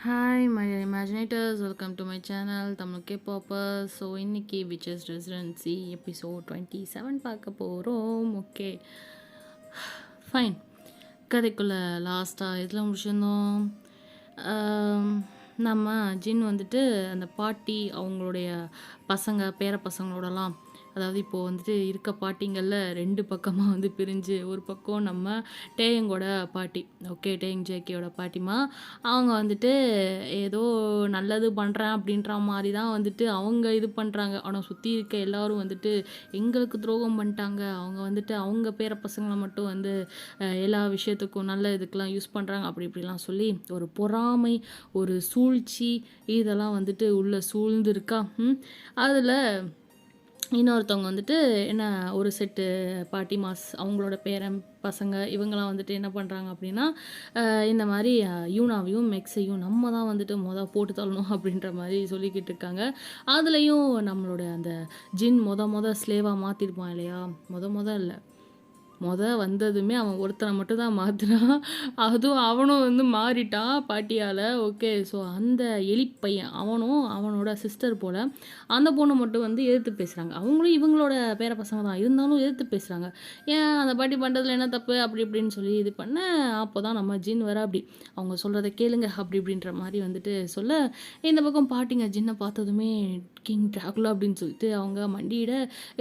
Hi, my imaginators. Welcome to my channel, Tamil K-popers. So இன்னைக்கு witches residency episode 27 பார்க்க போகிறோம். Okay, fine. கதைக்குள்ளே லாஸ்ட்டாக இதில் முடிச்சிருந்தோம். நம்ம ஜின் வந்துட்டு அந்த பாட்டி அவங்களுடைய பேர பசங்களோடலாம், அதாவது இப்போது வந்துட்டு இருக்க பாட்டிங்களில் 2 பக்கமாக வந்து பிரிஞ்சு, ஒரு பக்கம் நம்ம டேயங்கோட பாட்டி, ஓகே, டேயங் ஜேகேயோட பாட்டிமா, அவங்க வந்துட்டு ஏதோ நல்லது பண்ணுறேன் அப்படின்ற மாதிரி தான் வந்துட்டு அவங்க இது பண்ணுறாங்க. ஆனால் சுற்றி இருக்க எல்லோரும் வந்துட்டு எங்களுக்கு துரோகம் பண்ணிட்டாங்க, அவங்க வந்துட்டு அவங்க பேர பசங்களை மட்டும் வந்து எல்லா விஷயத்துக்கும் நல்ல இதுக்கெலாம் யூஸ் பண்ணுறாங்க, அப்படி இப்படிலாம் சொல்லி ஒரு பொறாமை, ஒரு சூழ்ச்சி இதெல்லாம் வந்துட்டு உள்ளே சூழ்ந்துருக்கா. அதில் இன்னொருத்தவங்க வந்துட்டு என்ன, ஒரு செட்டு பாட்டிமாஸ் அவங்களோட பேரன் பசங்க இவங்கெல்லாம் வந்துட்டு என்ன பண்ணுறாங்க அப்படின்னா, இந்த மாதிரி யூனாவையும் மெக்ஸையும் நம்ம தான் வந்துட்டு போட்டு தள்ளணும் அப்படின்ற மாதிரி சொல்லிக்கிட்டு இருக்காங்க. அதுலேயும் நம்மளோட அந்த ஜின் ஸ்லேவாக மாற்றிருப்பான் இல்லையா, இல்லை, வந்ததுமே அவன் ஒருத்தனை மட்டும் தான் மாற்றினான். அதுவும் அவனும் வந்து மாறிட்டான் பாட்டியால். ஓகே, ஸோ அந்த எலிப்பையன் அவனும் அவனோட சிஸ்டர் போல், அந்த பொண்ணு மட்டும் வந்து எதிர்த்து பேசுகிறாங்க. அவங்களும் இவங்களோட பேர பசங்க தான் இருந்தாலும் எதிர்த்து பேசுகிறாங்க. ஏன் அந்த பாட்டி பண்ணுறதுல என்ன தப்பு அப்படி இப்படின்னு சொல்லி இது பண்ண, அப்போ தான் நம்ம ஜின் வர அப்படி அவங்க சொல்கிறத கேளுங்க அப்படி இப்படின்ற மாதிரி வந்துட்டு சொல்ல, இந்த பக்கம் பாட்டிங்க ஜின்னை பார்த்ததுமே கிங் ட்ராகுலா அப்படின்னு சொல்லிட்டு அவங்க மண்டியிட,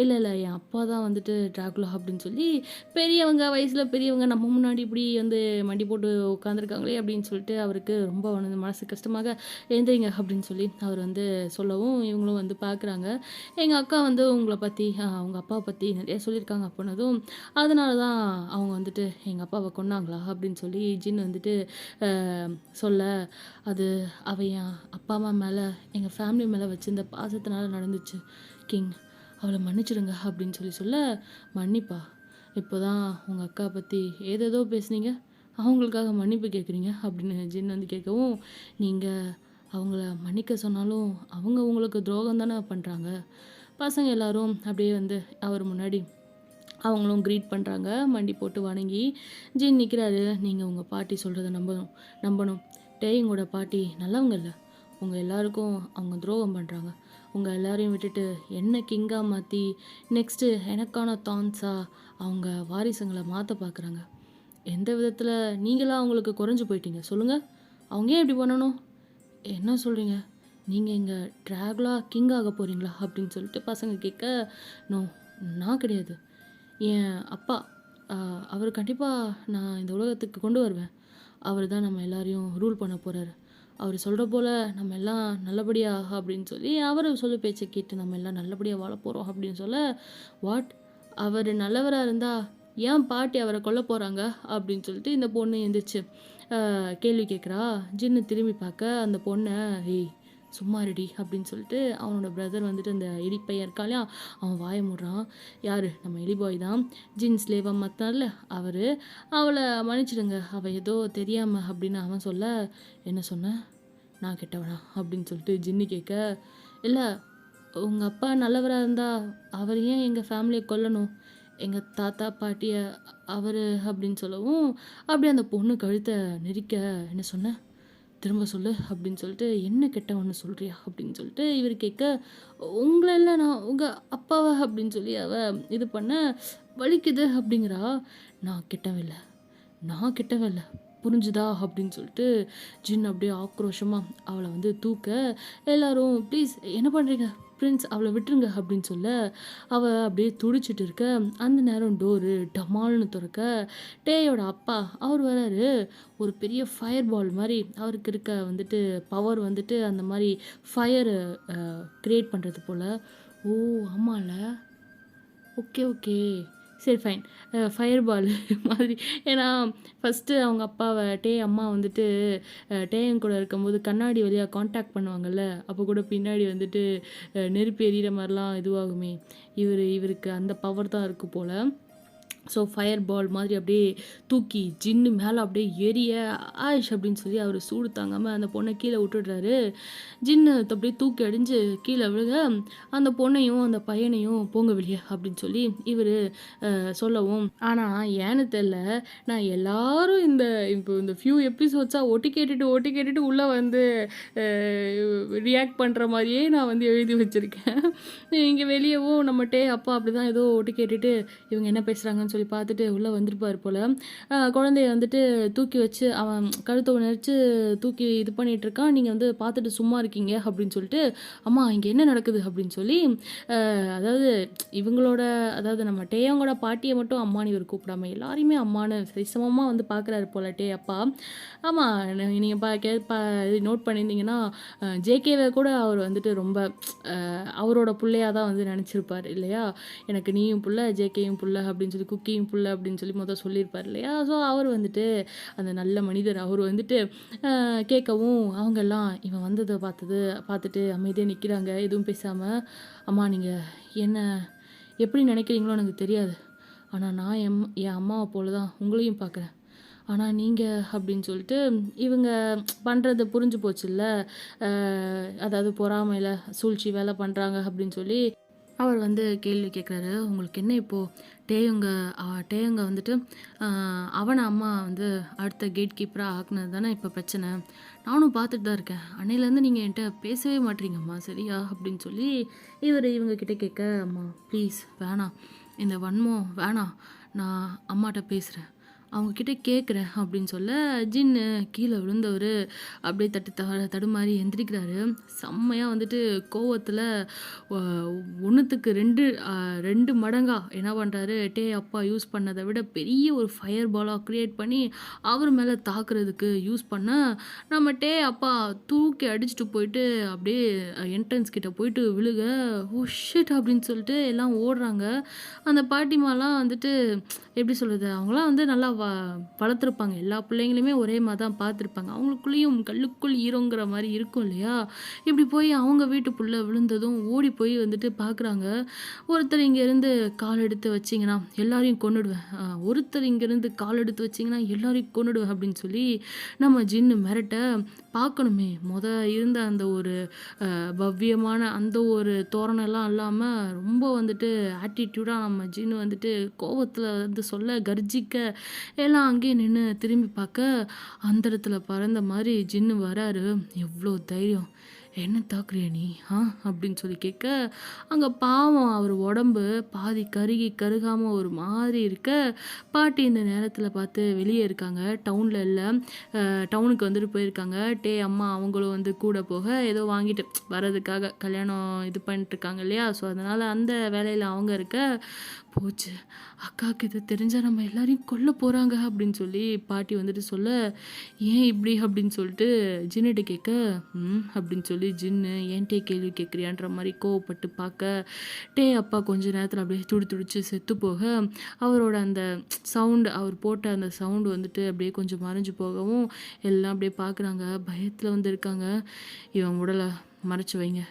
இல்லை என் அப்பா தான் வந்துட்டு ட்ராகுலா அப்படின்னு சொல்லி, பெரியவங்க வயசில் பெரியவங்க நம்ம முன்னாடி இப்படி வந்து மண்டி போட்டு உட்காந்துருக்காங்களே அப்படின்னு சொல்லிட்டு அவருக்கு ரொம்ப வந்து மனசு கஷ்டமாக, எழுந்திரிங்க அப்படின்னு சொல்லி அவர் வந்து சொல்லவும், இவங்களும் வந்து பார்க்குறாங்க. எங்கள் அக்கா வந்து உங்களை பற்றி அவங்க அப்பாவை பற்றி நிறைய சொல்லியிருக்காங்க அப்படின்னதும், அதனால தான் அவங்க வந்துட்டு எங்கள் அப்பாவை கொன்னாங்களா அப்படின்னு சொல்லி ஜின் வந்துட்டு சொல்ல, அது அவ என் அப்பா அம்மா மேலே எங்கள் ஃபேமிலி மேலே வச்சுருந்த பாசத்தினால நடந்துச்சு கிங், அவளை மன்னிச்சிடுங்க அப்படின்னு சொல்லி சொல்ல, மன்னிப்பா, இப்போ தான் உங்கள் அக்கா பற்றி ஏதேதோ பேசுனீங்க, அவங்களுக்காக மன்னிப்பு கேட்குறீங்க அப்படின்னு ஜின் வந்து கேட்கவும், நீங்கள் அவங்கள மன்னிக்க சொன்னாலும் அவங்க உங்களுக்கு துரோகம் தானே பண்ணுறாங்க. பசங்க எல்லோரும் அப்படியே வந்து அவர் முன்னாடி அவங்களும் க்ரீட் பண்ணுறாங்க, மண்டி போட்டு வணங்கி. ஜின் நிற்கிறாரு, நீங்கள் உங்கள் பாட்டி சொல்கிறத நம்பணும். டேயிங்கோட பாட்டி நல்லவங்க இல்லை, உங்கள் எல்லாருக்கும் அவங்க துரோகம் பண்ணுறாங்க. உங்கள் எல்லாரையும் விட்டுட்டு என்ன கிங்காக மாற்றி நெக்ஸ்ட்டு எனக்கான தான்ஸாக அவங்க வாரிசுங்களை மாற்ற பார்க்குறாங்க. எந்த விதத்தில் நீங்களாக அவங்களுக்கு குறைஞ்சி போயிட்டீங்க சொல்லுங்கள்? அவங்க ஏன் இப்படி பண்ணணும்? என்ன சொல்கிறீங்க? நீங்கள் இங்கே ட்ராகுலா கிங் ஆக போகிறீங்களா அப்படின்னு சொல்லிட்டு பசங்க கேட்க, நோ, நான் கிடையாது, என் அப்பா, அவர் கண்டிப்பாக நான் இந்த உலகத்துக்கு கொண்டு வருவேன். அவர் தான் நம்ம எல்லாரையும் ரூல் பண்ண போகிறாரு. அவர் சொல்கிற போல் நம்ம எல்லாம் நல்லபடியாக அப்படின்னு சொல்லி அவர் சொல்ல பேச்சை கேட்டு நம்ம எல்லாம் நல்லபடியாக வாழ போகிறோம் அப்படின்னு சொல்ல, வாட், அவர் நல்லவராக இருந்தால் ஏன் பாட்டி அவரை கொல்ல போகிறாங்க அப்படின்னு சொல்லிட்டு இந்த பொண்ணு எழுந்திரிச்சு கேள்வி கேட்குறா. ஜின்னு திரும்பி பார்க்க அந்த பொண்ணை, ஏய் சும்மா ரெடி அப்படின்னு சொல்லிட்டு அவனோட பிரதர் வந்துட்டு அந்த எலிப்பையன் இருக்காலையா, அவன் வாய மூடுறான். யார், நம்ம எலிபாய் தான், ஜின் ஸ்லேவாக மாற்றினார்ல அவர், அவளை மன்னிச்சிடுங்க, அவள் ஏதோ தெரியாமல் அப்படின்னு அவன் சொல்ல, என்ன சொன்ன, நான் கெட்டவனா அப்படின்னு சொல்லிட்டு ஜின்னு கேட்க, இல்லை உங்கள் அப்பா நல்லவராக இருந்தால் அவர் ஏன் எங்கள் ஃபேமிலியை கொல்லணும், எங்கள் தாத்தா பாட்டியை அவர் அப்படின்னு சொல்லவும், அப்படியே அந்த பொண்ணு கழுத்தை நெரிக்க, என்ன சொன்ன, திரும்ப சொல்லு அப்படின்னு சொல்லிட்டு, என்ன கெட்டவன்னு சொல்கிறியா அப்படின்னு சொல்லிட்டு இவர் கேட்க, உங்களை இல்லை நான் உங்கள் அப்பாவை அப்படின்னு சொல்லி அவள் இது பண்ண, வலிக்குது அப்படிங்கிறா. நான் கெட்டவில்லை புரிஞ்சுதா அப்படின்னு சொல்லிட்டு ஜின் அப்படியே ஆக்ரோஷமாக அவளை வந்து தூக்க, எல்லோரும் ப்ளீஸ் என்ன பண்ணுறீங்க பிரின்ஸ், அவளை விட்டுருங்க அப்படின்னு சொல்ல, அவள் அப்படியே துடிச்சிட்டு இருக்க, அந்த நேரம் டோரு டமால்னு திறக்க, டேயோட அப்பா அவர் வராரு. ஒரு பெரிய ஃபயர் பால் மாதிரி அவருக்கு இருக்க வந்துட்டு பவர் வந்துட்டு அந்த மாதிரி ஃபயர் க்ரியேட் பண்ணுறது போல். ஓ ஆமாம்ல, ஓகே சரி ஃபைன், ஃபயர் பால் மாதிரி. ஏன்னா ஃபஸ்ட்டு அவங்க அப்பாவை அம்மா வந்துட்டு டேயன் கூட இருக்கும்போது கண்ணாடி வழியாக காண்டாக்ட் பண்ணுவாங்கள்ல, அப்போ கூட பின்னாடி வந்துட்டு நெருப்பு எரியிற மாதிரிலாம் இதுவாகுமே, இவருக்கு அந்த பவர் தான் இருக்குது போல். ஸோ ஃபயர் பால் மாதிரி அப்படியே தூக்கி ஜின்னு மேலே அப்படியே எரிய ஆயிஷ் அப்படின்னு சொல்லி அவர் சூடு தாங்காமல் அந்த பொண்ணை கீழே விட்டுடுறாரு. ஜின்னு அப்படியே தூக்கி அடிஞ்சு கீழே விழுக அந்த பொண்ணையும் அந்த பையனையும் போங்க வெளியே அப்படின்னு சொல்லி இவர் சொல்லவும், ஆனால் ஏன்னு தெரில, நான் எல்லாரும் இப்போ இந்த ஃபியூ எபிசோட்ஸாக ஒட்டி கேட்டுட்டு உள்ளே வந்து ரியாக்ட் பண்ணுற மாதிரியே நான் வந்து எழுதி வச்சுருக்கேன். இங்கே வெளியவும் நம்ம அப்பா அப்படி தான் ஏதோ ஒட்டி கேட்டுட்டு இவங்க என்ன பேசுகிறாங்கன்னு சொல்லி பார்த்துட்டு உள்ளே வந்திருப்பார் போல். குழந்தைய வந்துட்டு தூக்கி வச்சு அவன் கழுத்தை உணர்ச்சி தூக்கி இது பண்ணிகிட்டு இருக்கான். நீங்கள் வந்து பார்த்துட்டு சும்மா இருக்கீங்க அப்படின்னு சொல்லிட்டு, அம்மா இங்கே என்ன நடக்குது அப்படின்னு சொல்லி அதாவது இவங்களோட அதாவது நம்ம டேயோங்கோட பாட்டியை மட்டும் அம்மானு இவர் கூப்பிடாம எல்லாரையுமே அம்மானு சரிசமமாக வந்து பார்க்குறாரு போல் அப்பா. ஆமாம், நீங்கள் நோட் பண்ணியிருந்தீங்கன்னா ஜேகேவை கூட அவர் வந்துட்டு ரொம்ப அவரோட பிள்ளையாக தான் வந்து நினச்சிருப்பார் இல்லையா. எனக்கு நீயும் புள்ள, ஜேகேயும் புள்ள அப்படின்னு சொல்லி, குக்கியும் புள்ள அப்படின்னு சொல்லி சொல்லியிருப்பார் இல்லையா. ஸோ அவர் வந்துட்டு அந்த நல்ல மனிதர். அவர் வந்துட்டு கேட்கவும் அவங்கெல்லாம் இவன் வந்ததை பார்த்துட்டு அமைதியாக நிற்கிறாங்க, எதுவும் பேசாமல். அம்மா நீங்கள் என்ன எப்படி நினைக்கிறீங்களோ எனக்கு தெரியாது, ஆனால் நான் என் அம்மாவை போல தான் உங்களையும் பார்க்குறேன். ஆனால் நீங்கள் அப்படின்னு சொல்லிட்டு இவங்க பண்ணுறது புரிஞ்சு போச்சுல்ல. அதாவது பொறாமையில் சூழ்ச்சி வேலை பண்ணுறாங்க அப்படின்னு சொல்லி அவர் வந்து கேள்வி கேட்குறாரு. உங்களுக்கு என்ன இப்போது டேயுங்க வந்துட்டு அவனை அம்மா வந்து அடுத்த கேட் கீப்பராக ஆக்குனது தானே இப்போ பிரச்சனை. நானும் பார்த்துட்டு தான் இருக்கேன். அன்னையிலேருந்து நீங்கள் என்கிட்ட பேசவே மாட்டீங்கம்மா, சரியா அப்படின்னு சொல்லி இவங்கக்கிட்ட கேட்க, அம்மா ப்ளீஸ் வேணாம், இந்த வன்மம் வேணாம், நான் அம்மாட்ட பேசுகிறேன், அவங்கக்கிட்ட கேட்குறேன் அப்படின்னு சொல்ல ஜின்னு கீழே விழுந்தவர் அப்படியே தடுமாறி எந்திரிக்கிறாரு. செம்மையாக வந்துட்டு கோவத்தில் ஒன்றுத்துக்கு ரெண்டு மடங்காக என்ன பண்ணுறாரு, அப்பா யூஸ் பண்ணதை விட பெரிய ஒரு ஃபயர் பாலாக க்ரியேட் பண்ணி அவர் மேலே தாக்குறதுக்கு யூஸ் பண்ண நம்ம அப்பா தூக்கி அடிச்சுட்டு போயிட்டு அப்படியே என்ட்ரன்ஸ் கிட்ட போயிட்டு விழுக, ஓ ஷிட் அப்படின்னு சொல்லிட்டு எல்லாம் ஓடுறாங்க. அந்த பாட்டிமாலாம் வந்துட்டு எப்படி சொல்கிறது, அவங்களாம் வந்து நல்லா வளர்த்துருப்பாங்க. எல்லா பிள்ளைங்களுமே ஒரே மாதிரி தான் பார்த்துருப்பாங்க. அவங்களுக்குள்ளேயும் கல்லுக்குள் ஈரோங்கிற மாதிரி இருக்கும் இல்லையா. இப்படி போய் அவங்க வீட்டுக்குள்ளே விழுந்ததும் ஓடி போய் வந்துட்டு பார்க்குறாங்க. ஒருத்தர் இங்கேருந்து கால் எடுத்து வச்சிங்கன்னா எல்லாரையும் கொன்னுடுவேன், ஒருத்தர் இங்கேருந்து கால் எடுத்து வச்சிங்கன்னா எல்லாரையும் கொன்னுடுவேன் அப்படின்னு சொல்லி நம்ம ஜின்னு மிரட்ட, பார்க்கணுமே இருந்த அந்த ஒரு பவ்யமான அந்த ஒரு தோரணெல்லாம் இல்லாமல் ரொம்ப வந்துட்டு ஆட்டிடியூடாக நம்ம ஜின்னு வந்துட்டு கோவத்தில் வந்து சொல்ல கர்ஜிக்க எல்லாம் அங்கேயே நின்று திரும்பி பார்க்க அந்த இடத்துல பறந்த மாதிரி ஜின்னு வராரு. எவ்வளோ தைரியம், என்ன தாக்குறிய நீ அப்படின்னு சொல்லி கேட்க, அங்கே பாவம் அவர் உடம்பு பாதி கருகாமல் ஒரு மாதிரி இருக்க, பாட்டி இந்த நேரத்தில் பார்த்து வெளியே இருக்காங்க, டவுனில் இல்லை, டவுனுக்கு வந்துட்டு போயிருக்காங்க. அம்மா அவங்களும் வந்து கூட போக ஏதோ வாங்கிட்டு வர்றதுக்காக கல்யாணம் இது பண்ணிட்டுருக்காங்க இல்லையா. ஸோ அதனால் அந்த வேலையில் அவங்க இருக்க, போச்சு அக்காவுக்கு இது தெரிஞ்சால் நம்ம எல்லாரையும் கொல்ல போகிறாங்க அப்படின்னு சொல்லி பாட்டி வந்துட்டு சொல்ல, ஏன் இப்படி அப்படின்னு சொல்லிட்டு ஜின்னுகிட்ட கேட்க, அப்படின்னு சொல்லி ஜின்னு ஏன்ட்டே கேள்வி கேட்குறியான்ற மாதிரி கோவப்பட்டு பார்க்க, அப்பா கொஞ்ச நேரத்தில் அப்படியே துடிச்சு செத்து போக அவரோட அந்த சவுண்டு, அவர் போட்ட அந்த சவுண்டு வந்துட்டு அப்படியே கொஞ்சம் மறைஞ்சு போகவும் எல்லாம் அப்படியே பார்க்குறாங்க, பயத்தில் வந்து இருக்காங்க. இவன் உடலை மறைச்சி வைங்க,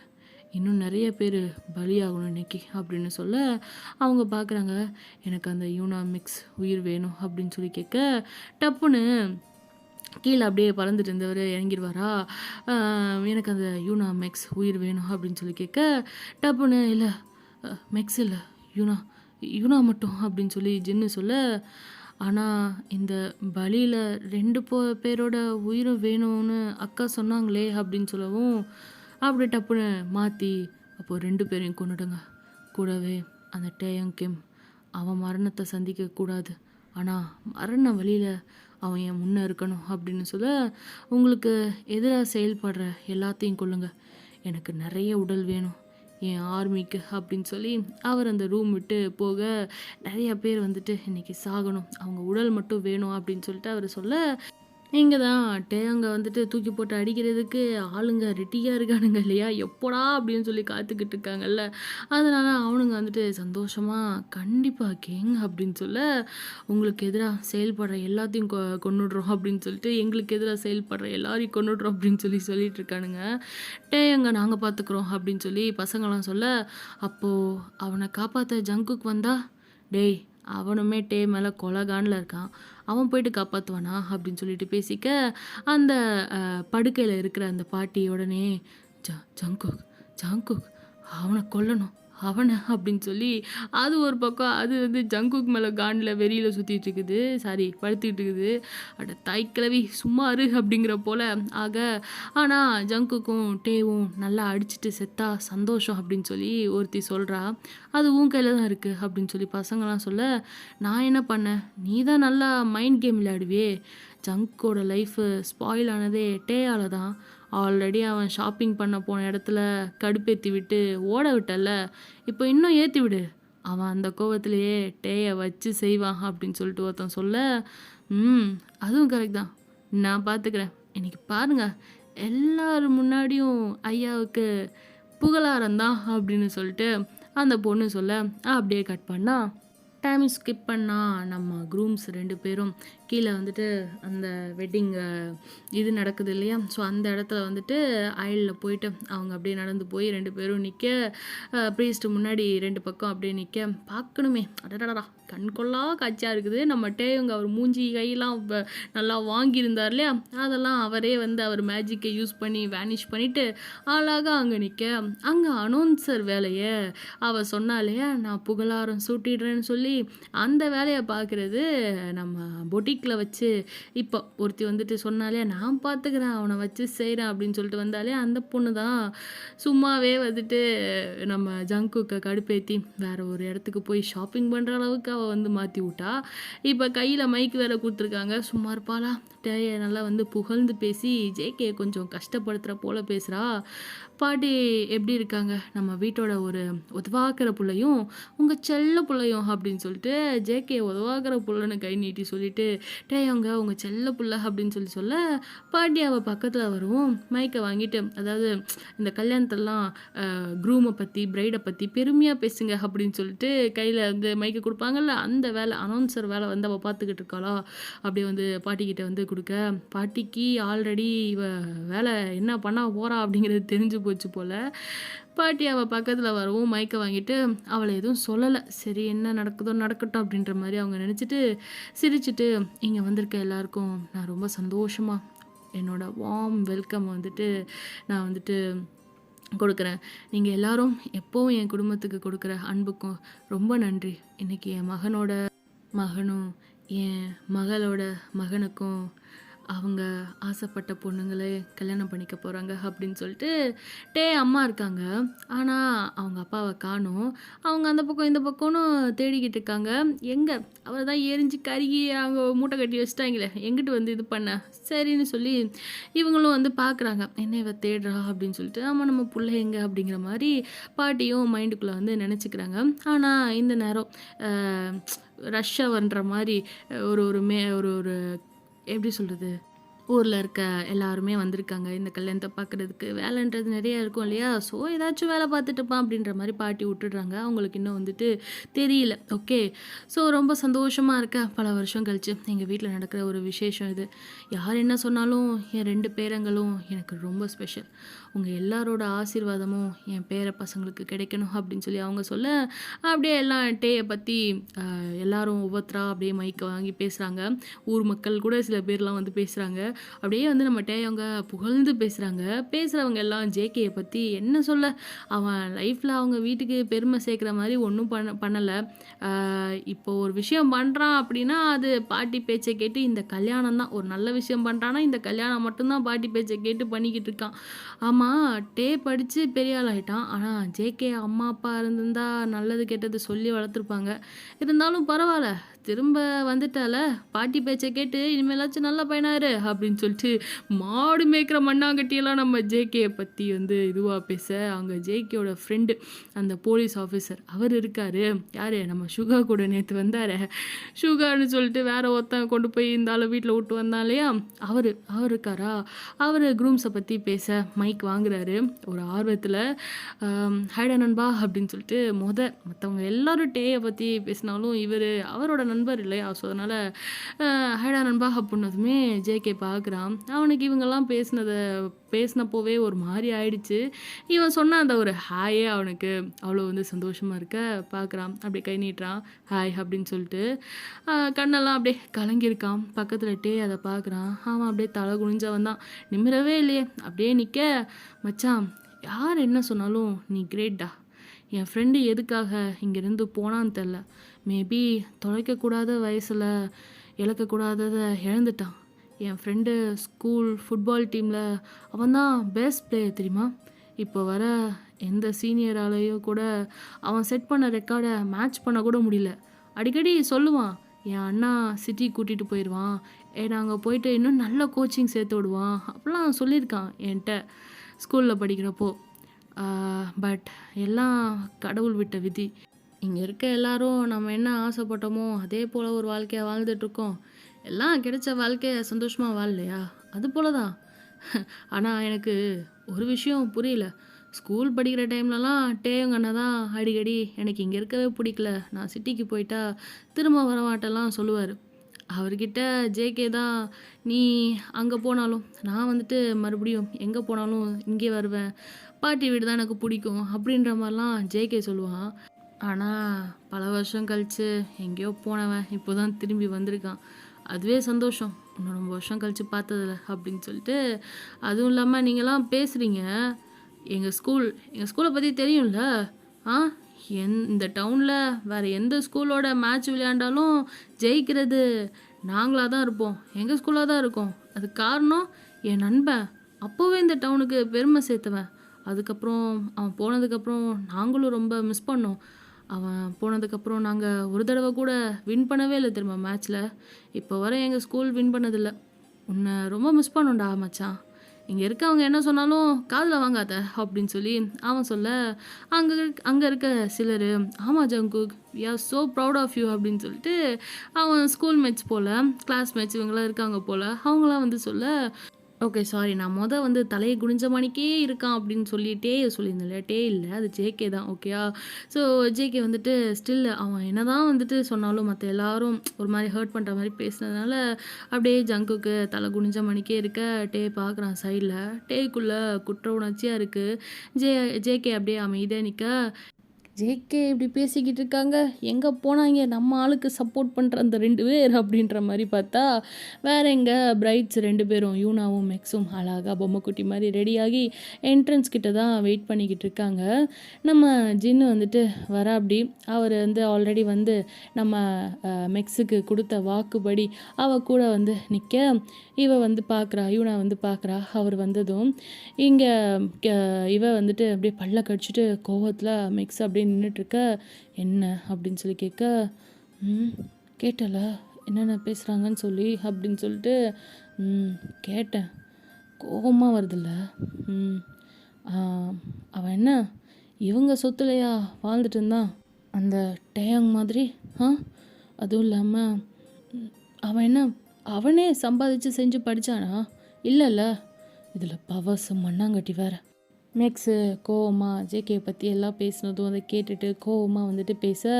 இன்னும் நிறைய பேர் பலியாகணும் இன்னைக்கு அப்படின்னு சொல்ல அவங்க பார்க்குறாங்க. எனக்கு அந்த யூனாமிக்ஸ் உயிர் வேணும் அப்படின்னு சொல்லி கேட்க, டப்புன்னு கீழே அப்படியே பறந்துட்டு இருந்தவர் இறங்கிடுவாரா, எனக்கு அந்த யூனாமிக்ஸ் உயிர் வேணும் அப்படின்னு சொல்லி கேட்க, டப்புன்னு இல்லை மெக்ஸ் இல்லை யூனா மட்டும் அப்படின்னு சொல்லி ஜின்னு சொல்ல, ஆனால் இந்த பலியில் 2 பேரோட உயிரும் வேணும்னு அக்கா சொன்னாங்களே அப்படின்னு சொல்லவும், அப்படி டப்புன்னு மாற்றி அப்போது 2 பேரையும் கொண்டுடுங்க, கூடவே அந்த கிம் அவன் மரணத்தை சந்திக்கக்கூடாது, ஆனால் மரண வழியில் அவன் என் முன்னே இருக்கணும் அப்படின்னு சொல்ல, உங்களுக்கு எதிராக செயல்படுற எல்லாத்தையும் கொள்ளுங்க, எனக்கு நிறைய உடல் வேணும் என் ஆர்மிக்கு அப்படின்னு சொல்லி அவர் அந்த ரூம் விட்டு போக, நிறைய பேர் வந்துட்டு இன்றைக்கி சாகணும், அவங்க உடல் மட்டும் வேணும் அப்படின்னு சொல்லிட்டு அவர் சொல்ல, இங்கே தான் டேங்க வந்துட்டு தூக்கி போட்டு அடிக்கிறதுக்கு ஆளுங்க ரெட்டியாக இருக்கானுங்க இல்லையா, எப்போடா அப்படின்னு சொல்லி காத்துக்கிட்டு இருக்காங்கல்ல. அதனால் அவனுங்க வந்துட்டு சந்தோஷமாக கண்டிப்பாக கேங்க அப்படின்னு சொல்ல, உங்களுக்கு எதிராக செயல்படுற எல்லாத்தையும் கொன்னுடுறோம் அப்படின்னு சொல்லிட்டு, எங்களுக்கு எதிராக செயல்படுற எல்லாரையும் கொன்னுடுறோம் அப்படின்னு சொல்லிட்டு இருக்கானுங்க. டேங்க நாங்கள் பார்த்துக்குறோம் அப்படின்னு சொல்லி பசங்களாம் சொல்ல, அப்போது அவனை காப்பாற்ற ஜங்குக்கு வந்தா, டேய் அவனுமே டே மேலே கொலகான்ல இருக்கான். அவன் போயிட்டு காப்பாற்றுவானா அப்படின்னு சொல்லிட்டு பேசிக்க, அந்த படுக்கையில் இருக்கிற அந்த பாட்டி உடனே ஜங்குக் ஜங்குக் அவனை கொல்லணும் அவனை அப்படின்னு சொல்லி அது ஒரு பக்கம் அது வந்து ஜங்குக் மேலே காண்டில் வெறியில் சுற்றிட்டு இருக்குது, சாரி படுத்துக்கிட்டு இருக்குது. அட தாய்க்கிழவி சும்மா இரு அப்படிங்கிற போல் ஆக. ஆனால் ஜங்குக்கும் டேவும் நல்லா அடிச்சுட்டு செத்தா சந்தோஷம் அப்படின்னு சொல்லி ஒருத்தி சொல்கிறா. அது உன் கையில் தான் இருக்குது அப்படின்னு சொல்லி பசங்களாம் சொல்ல, நான் என்ன பண்ணேன், நீ தான் நல்லா மைண்ட் கேம் விளையாடுவே. ஜங்கோட லைஃபு ஸ்பாயில் ஆனதே டேயால் தான். ஆல்ரெடி அவன் ஷாப்பிங் பண்ண போன இடத்துல கடுப்பேற்றி விட்டு ஓட விட்டல, இப்போ இன்னும் ஏற்றி விடு, அவன் அந்த கோவத்திலேயே டேயை வச்சு செய்வான் அப்படின்னு சொல்லிட்டு ஒருத்தன் சொல்ல, அதுவும் கரெக்ட் தான், நான் பார்த்துக்கிறேன். இன்னைக்கு பாருங்க எல்லாரும் முன்னாடியும் ஐயாவுக்கு புகழாரம் தான் அப்படின்னு சொல்லிட்டு அந்த பொண்ணு சொல்ல, அப்படியே கட் பண்ணா டைம் ஸ்கிப் பண்ணால் நம்ம க்ரூம்ஸ் 2 பேரும் கீழே வந்துட்டு அந்த வெட்டிங் இது நடக்குது இல்லையா, ஸோ அந்த இடத்துல வந்துட்டு அயலில் போயிட்டு அவங்க அப்படியே நடந்து போய் 2 பேரும் நிற்க, ப்ரீஸ்ட் முன்னாடி 2 பக்கம் அப்படியே நிற்க பார்க்கணுமே, அடடடா கண்கொள்ளா காட்சியாக இருக்குது. நம்ம டேயுங்க அவர் மூஞ்சி கையெல்லாம் நல்லா வாங்கியிருந்தார் இல்லையா, அதெல்லாம் அவரே வந்து அவர் மேஜிக்கை யூஸ் பண்ணி வேனிஷ் பண்ணிவிட்டு அழகாக அங்கே நிற்க, அங்கே அனௌன்சர் வேலையை அவள் சொன்னா இல்லையா, நான் புகழாரம் சூட்டிடுறேன்னு சொல்லி அந்த வேலையை பார்க்குறது நம்ம பொட்டிக்கில் வச்சு இப்போ ஒருத்தி வந்துட்டு சொன்னாலே நான் பார்த்துக்கிறேன் அவனை வச்சு செய்கிறேன் அப்படின்னு சொல்லிட்டு வந்தாலே அந்த பொண்ணு தான் சும்மாவே வந்துட்டு நம்ம ஜங்குக்கை கடுப்பேற்றி வேறு ஒரு இடத்துக்கு போய் ஷாப்பிங் பண்ணுற அளவுக்கு அவள் வந்து மாற்றி விட்டா. இப்போ கையில் மைக்கு வேறு கொடுத்துருக்காங்க, சும்மா இருப்பாளா, டேயை நல்லா வந்து புகழ்ந்து பேசி ஜேகே கொஞ்சம் கஷ்டப்படுத்துகிற போல் பேசுகிறா. பாட்டி எப்படி இருக்காங்க, நம்ம வீட்டோட ஒரு உதவாக்கிற பிள்ளையும் உங்கள் செல்ல பிள்ளையும் அப்படின்னு சொல்லிட்டு ஜேகே உதவாக்கிற புள்ளன்னு கை நீட்டி சொல்லிட்டு, டேயவங்க உங்கள் செல்ல புள்ள அப்படின்னு சொல்ல, பாட்டி அவள் பக்கத்தில் வருவோம் மைக்கை வாங்கிட்டு, அதாவது இந்த கல்யாணத்தெல்லாம் க்ரூமை பற்றி பிரைடை பற்றி பெருமையாக பேசுங்க அப்படின்னு சொல்லிட்டு கையில் வந்து மைக்கை கொடுப்பாங்கல்ல, அந்த வேலை அனௌன்சர் வேலை வந்து அவள் பார்த்துக்கிட்டு இருக்காளா. அப்படியே வந்து பாட்டிக்கிட்ட வந்து கொடுக்க, பாட்டிக்கு ஆல்ரெடி இவ வேலை என்ன பண்ண போகிறா அப்படிங்கிறது தெரிஞ்சு போச்சு போல். பாட்டி அவள் பக்கத்தில் வரவும் மைக்கை வாங்கிட்டு அவளை எதுவும் சொல்லலை, சரி என்ன நடக்குதோ நடக்கட்டும் அப்படின்ற மாதிரி அவங்க நினச்சிட்டு சிரிச்சுட்டு, இங்கே வந்திருக்க எல்லாருக்கும் நான் ரொம்ப சந்தோஷமாக என்னோட வார்ம் வெல்கம் வந்துட்டு நான் வந்துட்டு கொடுக்குறேன். நீங்கள் எல்லாரும் எப்போவும் என் குடும்பத்துக்கு கொடுக்குற அன்புக்கும் ரொம்ப நன்றி. இன்றைக்கி என் மகனும் என் மகளோட மகனுக்கும் அவங்க ஆசைப்பட்ட பொண்ணுங்களே கல்யாணம் பண்ணிக்க போகிறாங்க அப்படின்னு சொல்லிட்டு டே அம்மா இருக்காங்க. ஆனால் அவங்க அப்பாவை காணோம். அவங்க அந்த பக்கம் இந்த பக்கம்னு தேடிக்கிட்டு இருக்காங்க. எங்கே அவர் தான் எரிஞ்சு கருகி அவங்க மூட்டை கட்டி வச்சுட்டாங்களே, எங்கிட்டு வந்து இது பண்ண, சரின்னு சொல்லி இவங்களும் வந்து பார்க்குறாங்க, என்ன இவ தேடுறா அப்படின்னு சொல்லிட்டு. ஆமாம் நம்ம பிள்ளை எங்கே அப்படிங்கிற மாதிரி பாட்டியும் மைண்டுக்குள்ளே வந்து நினச்சிக்கிறாங்க. ஆனால் இந்த நேரம் ரஷ் அவர்ன்ற மாதிரி ஒரு ஒரு எப்படி சொல்கிறது, ஊரில் இருக்க எல்லாருமே வந்திருக்காங்க இந்த கல்யாணத்தை பார்க்குறதுக்கு. வேலைன்றது நிறையா இருக்கும் இல்லையா, ஸோ ஏதாச்சும் வேலை பார்த்துட்டுப்பான் அப்படின்ற மாதிரி பாட்டி விட்டுடுறாங்க. அவங்களுக்கு இன்னும் வந்துட்டு தெரியல. ஓகே, ஸோ ரொம்ப சந்தோஷமாக இருக்க பல வருஷம் கழிச்சு எங்கள் வீட்டில் நடக்கிற ஒரு விசேஷம் இது. யார் என்ன சொன்னாலும் என் 2 பேரங்களும் எனக்கு ரொம்ப ஸ்பெஷல். உங்கள் எல்லாரோட ஆசீர்வாதமும் என் பேர பசங்களுக்கு கிடைக்கணும் அப்படின்னு சொல்லி அவங்க சொல்ல, அப்படியே எல்லாம் டேயை பற்றி எல்லாரும் ஒவ்வொருத்தரா அப்படியே மைக்கை வாங்கி பேசுகிறாங்க. ஊர் மக்கள் கூட சில பேர்லாம் வந்து பேசுகிறாங்க. அப்படியே வந்து நம்ம டேயவங்க புகழ்ந்து பேசுகிறவங்க எல்லாம் ஜேகேயை பற்றி என்ன சொல்ல, அவன் லைஃப்பில் அவங்க வீட்டுக்கு பெருமை சேர்க்குற மாதிரி ஒன்றும் பண்ணலை. இப்போ ஒரு விஷயம் பண்ணுறான் அப்படின்னா அது பாட்டி பேச்சை கேட்டு, இந்த கல்யாணம் தான் ஒரு நல்ல விஷயம் பண்ணுறான்னா இந்த கல்யாணம் மட்டும்தான் பாட்டி பேச்சை கேட்டு பண்ணிக்கிட்டு இருக்கான். ஆமாம், டே படித்து பெரிய ஆள் ஆகிட்டான். ஆனால் ஜேகே அம்மா அப்பா இருந்திருந்தா நல்லது கெட்டது சொல்லி வளர்த்துருப்பாங்க. இருந்தாலும் பரவாயில்ல, திரும்ப வந்துட்டால, பாட்டி பேச்சை கேட்டு இனிமேலாச்சும் நல்ல பையனாரு அப்படின்னு சொல்லிட்டு மாடு மேய்க்கிற மண்ணாங்கட்டியெல்லாம் நம்ம ஜேகேயை பற்றி வந்து இதுவாக பேச, அங்கே ஜேகேயோட ஃப்ரெண்டு அந்த போலீஸ் ஆஃபீஸர் அவர் இருக்கார். யார், நம்ம சுகா கூட நேற்று வந்தார். சுகான்னு சொல்லிட்டு வேற ஒருத்தன் கொண்டு போய் இந்த ஆள் வீட்டில் விட்டு வந்தான் இல்லையா, அவர் இருக்காரா. அவர் க்ரூம்ஸை பற்றி பேச மைக் வாங்குறாரு ஒரு ஆர்வத்தில். ஹைடா நண்பா அப்படின்னு சொல்லிட்டு மற்றவங்க எல்லாரும் டேயை பற்றி பேசினாலும் இவர் அவரோட நண்பர் இல்லையா? ஸோ அதனால ஹாய்டா நண்பா அப்புட்னதுமே ஜேகே பார்க்குறான். அவனுக்கு இவங்கலாம் பேசினப்போவே ஒரு மாரி ஆயிடுச்சு. இவன் சொன்ன அந்த ஒரு ஹாயே அவனுக்கு அவ்வளோ வந்து சந்தோஷமா இருக்க பார்க்குறான். அப்படியே கை நீட்டுறான். ஹாய் அப்படின்னு சொல்லிட்டு. கண்ணெல்லாம் அப்படியே கலங்கியிருக்கான். பக்கத்துல அத பார்க்குறான். அவன் அப்படியே தலை குனிஞ்சவன் தான். நிமிரவே இல்லையே. அப்படியே நிக்க, "மச்சான், யார் என்ன சொன்னாலும் நீ கிரேட்டா. என் ஃப்ரெண்டு எதுக்காக இங்கேருந்து போனான்னு தெரில. மேபி தொலைக்கக்கூடாத வயசில் இழக்கக்கூடாதத இழந்துட்டான். என் ஃப்ரெண்டு ஸ்கூல் ஃபுட்பால் டீமில் அவன் தான் பெஸ்ட் பிளேயர் தெரியுமா? இப்போ வர எந்த சீனியராலேயும் கூட அவன் செட் பண்ண ரெக்கார்டை மேட்ச் பண்ண கூட முடியல. அடிக்கடி சொல்லுவான், என் அண்ணா சிட்டி கூட்டிகிட்டு போயிடுவான், நாங்கள் போயிட்டு இன்னும் நல்ல கோச்சிங் சேர்த்து விடுவான் அப்படிலாம் சொல்லியிருக்கான் என்கிட்ட ஸ்கூலில் படிக்கிறப்போ. பட் எல்லாம் கடவுள் விட்ட விதி. இங்கே இருக்க எல்லாரும் நம்ம என்ன ஆசைப்பட்டோமோ அதே போல் ஒரு வாழ்க்கையை வாழ்ந்துட்டுருக்கோம். எல்லாம் கிடைச்ச வாழ்க்கையை சந்தோஷமாக வாழலையா? அது போல தான். ஆனால் எனக்கு ஒரு விஷயம் புரியல. ஸ்கூல் படிக்கிற டைம்லலாம் டேயங்க அண்ணா தான் அடிக்கடி எனக்கு இங்கே இருக்கவே பிடிக்கல, நான் சிட்டிக்கு போயிட்டா திரும்ப வரமாட்டெல்லாம் சொல்லுவார். அவர்கிட்ட ஜேகே தான், நீ அங்கே போனாலும் நான் வந்துட்டு மறுபடியும் எங்கே போனாலும் இங்கே வருவேன், பாட்டி வீடு தான் எனக்கு பிடிக்கும் அப்படின்ற மாதிரிலாம் ஜேகே சொல்லுவான். ஆனால் பல வருஷம் கழித்து எங்கேயோ போனவன் இப்போ தான் திரும்பி வந்திருக்கான். அதுவே சந்தோஷம், இன்னும் ரொம்ப வருஷம் கழித்து பார்த்ததில்ல அப்படின்னு சொல்லிட்டு. அதுவும் இல்லாமல் நீங்களாம் பேசுகிறீங்க, எங்கள் ஸ்கூலை பற்றி தெரியும்ல. ஆ இந்த டவுனில் வேறு எந்த ஸ்கூலோட மேட்ச் விளையாண்டாலும் ஜெயிக்கிறது நாங்களாக தான் இருப்போம், எங்கள் ஸ்கூலாக தான் இருக்கோம். அதுக்கு காரணம் என் நண்பன். அப்போவே இந்த டவுனுக்கு பெருமை சேர்த்தவன். அதுக்கப்புறம் அவன் போனதுக்கப்புறம் நாங்களும் ரொம்ப மிஸ் பண்ணோம். அவன் போனதுக்கப்புறம் நாங்கள் ஒரு தடவை கூட வின் பண்ணவே இல்லை தெரியுமா மேட்ச்சில். இப்போ வர எங்கள் ஸ்கூல் வின் பண்ணதில்லை. உன்னை ரொம்ப மிஸ் பண்ணோண்டா மச்சான். இங்கே இருக்கவங்க என்ன சொன்னாலும் காதில் வாங்காத அப்படின்னு சொல்லி அவன் சொல்ல, அங்கே அங்கே இருக்க சிலர், ஆமாம் Jungkook, we are so proud of you அப்படின்னு சொல்லிட்டு அவன் ஸ்கூல் மேட்ச் போல், கிளாஸ் மேட்ச் இவங்களாம் இருக்காங்க போல், அவங்களாம் வந்து சொல்ல, ஓகே சாரி, நான் வந்து தலையை குனிஞ்ச மணிக்கே இருக்கான் அப்படின்னு சொல்லிட்டே சொல்லியிருந்தேன் இல்லையா? டே இல்லை, அது ஜேகே தான். ஓகேயா? ஸோ ஜேகே வந்துட்டு ஸ்டில் அவன் என்ன தான் வந்துட்டு சொன்னாலும் மற்ற எல்லாரும் ஒரு மாதிரி ஹர்ட் பண்ணுற மாதிரி பேசினதுனால அப்படியே ஜங்குக்கு தலை குனிஞ்ச மணிக்கே இருக்க டே பார்க்குறான் சைடில். டேக்குள்ளே குற்ற உணர்ச்சியாக இருக்குது. ஜேகே அப்படியே அமைதியாக நிற்க, ஜேகே இப்படி பேசிக்கிட்டு இருக்காங்க, எங்கே போனாங்க நம்ம ஆளுக்கு சப்போர்ட் பண்ணுற அந்த 2 பேர் அப்படின்ற மாதிரி பார்த்தா, வேற எங்கே பிரைட்ஸ் 2 பேரும் யூனாவும் மெக்ஸும் அழகாக பொம்மைக்குட்டி மாதிரி ரெடியாகி என்ட்ரன்ஸ் கிட்ட தான் வெயிட் பண்ணிக்கிட்டு இருக்காங்க. நம்ம ஜின்னு வந்துட்டு வர அப்படி அவர் வந்து ஆல்ரெடி வந்து நம்ம மெக்ஸுக்கு கொடுத்த வாக்குப்படி கூட வந்து நிற்க, இவ வந்து பார்க்குறா, யூனா வந்து பார்க்குறா. அவர் வந்ததும் இங்கே இவ வந்துட்டு அப்படியே பல்ல கடிச்சிட்டு கோவத்தில் மெக்ஸ் அப்படியே நின்றுட்டுருக்க, என்ன அப்படின்னு சொல்லி கேட்க, கேட்டல என்னென்ன பேசுகிறாங்கன்னு சொல்லி அப்படின்னு சொல்லிட்டு, கேட்டேன், கோபமாக வருதில்ல. அவன் என்ன இவங்க சொத்துலையா வாழ்ந்துட்டு இருந்தான் அந்த டேயாங் மாதிரி? அதுவும் இல்லாமல் அவன் என்ன அவனே சம்பாதிச்சு செஞ்சு படித்தானா? இல்லைல்ல, இதில் பவர்ஸு மண்ணாங்கட்டி வேற. மேக்ஸு கோவமாக ஜேகே பற்றி எல்லாம் பேசினதும் அதை கேட்டுட்டு கோவமாக வந்துட்டு பேச,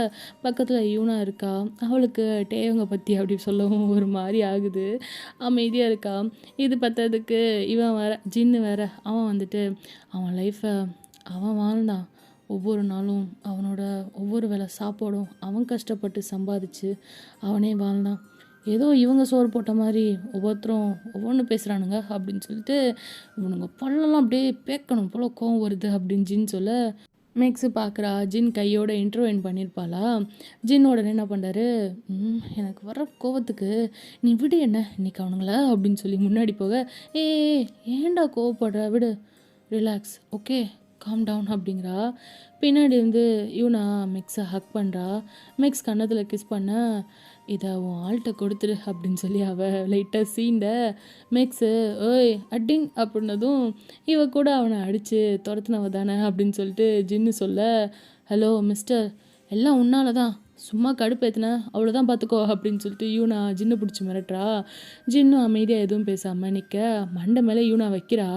பக்கத்தில் யூனா இருக்கா. அவளுக்கு டேயங்க பற்றி அப்படி சொல்லவும் ஒரு மாதிரி ஆகுது. அமைதியாக இருக்கா. இது பற்றதுக்கு இவன் வேற, ஜின்னு வேற, அவன் வந்துட்டு அவன் லைஃப்பை அவன் வாழ்ந்தான். ஒவ்வொரு நாளும் அவனோட ஒவ்வொரு வேளை சாப்பாடும் அவன் கஷ்டப்பட்டு சம்பாதிச்சு அவனே வாழ்ந்தான். ஏதோ இவங்க சோறு போட்ட மாதிரி ஒவ்வொருத்தரும் ஒவ்வொன்று பேசுகிறானுங்க அப்படின்னு சொல்லிட்டு, இவனுங்க பல்லெல்லாம் அப்படியே பேக்கணும் போல கோவம் வருது அப்படின்னு ஜின் சொல்ல, மேக்ஸு பார்க்குறா. ஜின் கையோட இன்டர்வெயின் பண்ணியிருப்பாளா. ஜின் உடனே என்ன பண்ணுறாரு, எனக்கு வர கோவத்துக்கு நீ விடு என்ன இன்னைக்கு அவனுங்கள அப்படின்னு சொல்லி முன்னாடி போக, ஏன்டா கோவப்படுற, விடு, ரிலாக்ஸ், ஓகே, காம் டவுன் அப்படிங்கிறா. பின்னாடி வந்து யூனா மெக்ஸை ஹக் பண்ணுறா. மெக்ஸ் கன்னத்தில் கிஸ் பண்ண, இதை உன் ஆள்கிட்ட கொடுத்துரு அப்படின்னு சொல்லி அவள் லைட்டாக சீண்ட, மேக்ஸு ஓய் அட்டிங் அப்படின்னதும் இவ கூட அவனை அடித்து துரத்துனவ தானே அப்படின்னு சொல்லிட்டு ஜின்னு சொல்ல, ஹலோ மிஸ்டர், எல்லாம் உன்னால தான், சும்மா கடுப்பேற்றின அவ்வளோதான் பார்த்துக்கோ அப்படின்னு சொல்லிட்டு யூனா ஜின்னு பிடிச்சி மிரட்டுறா. ஜின்னும் அமைதியாக எதுவும் பேசாமல் நிற்க, மண்டை மேலே யூனா வைக்கிறா.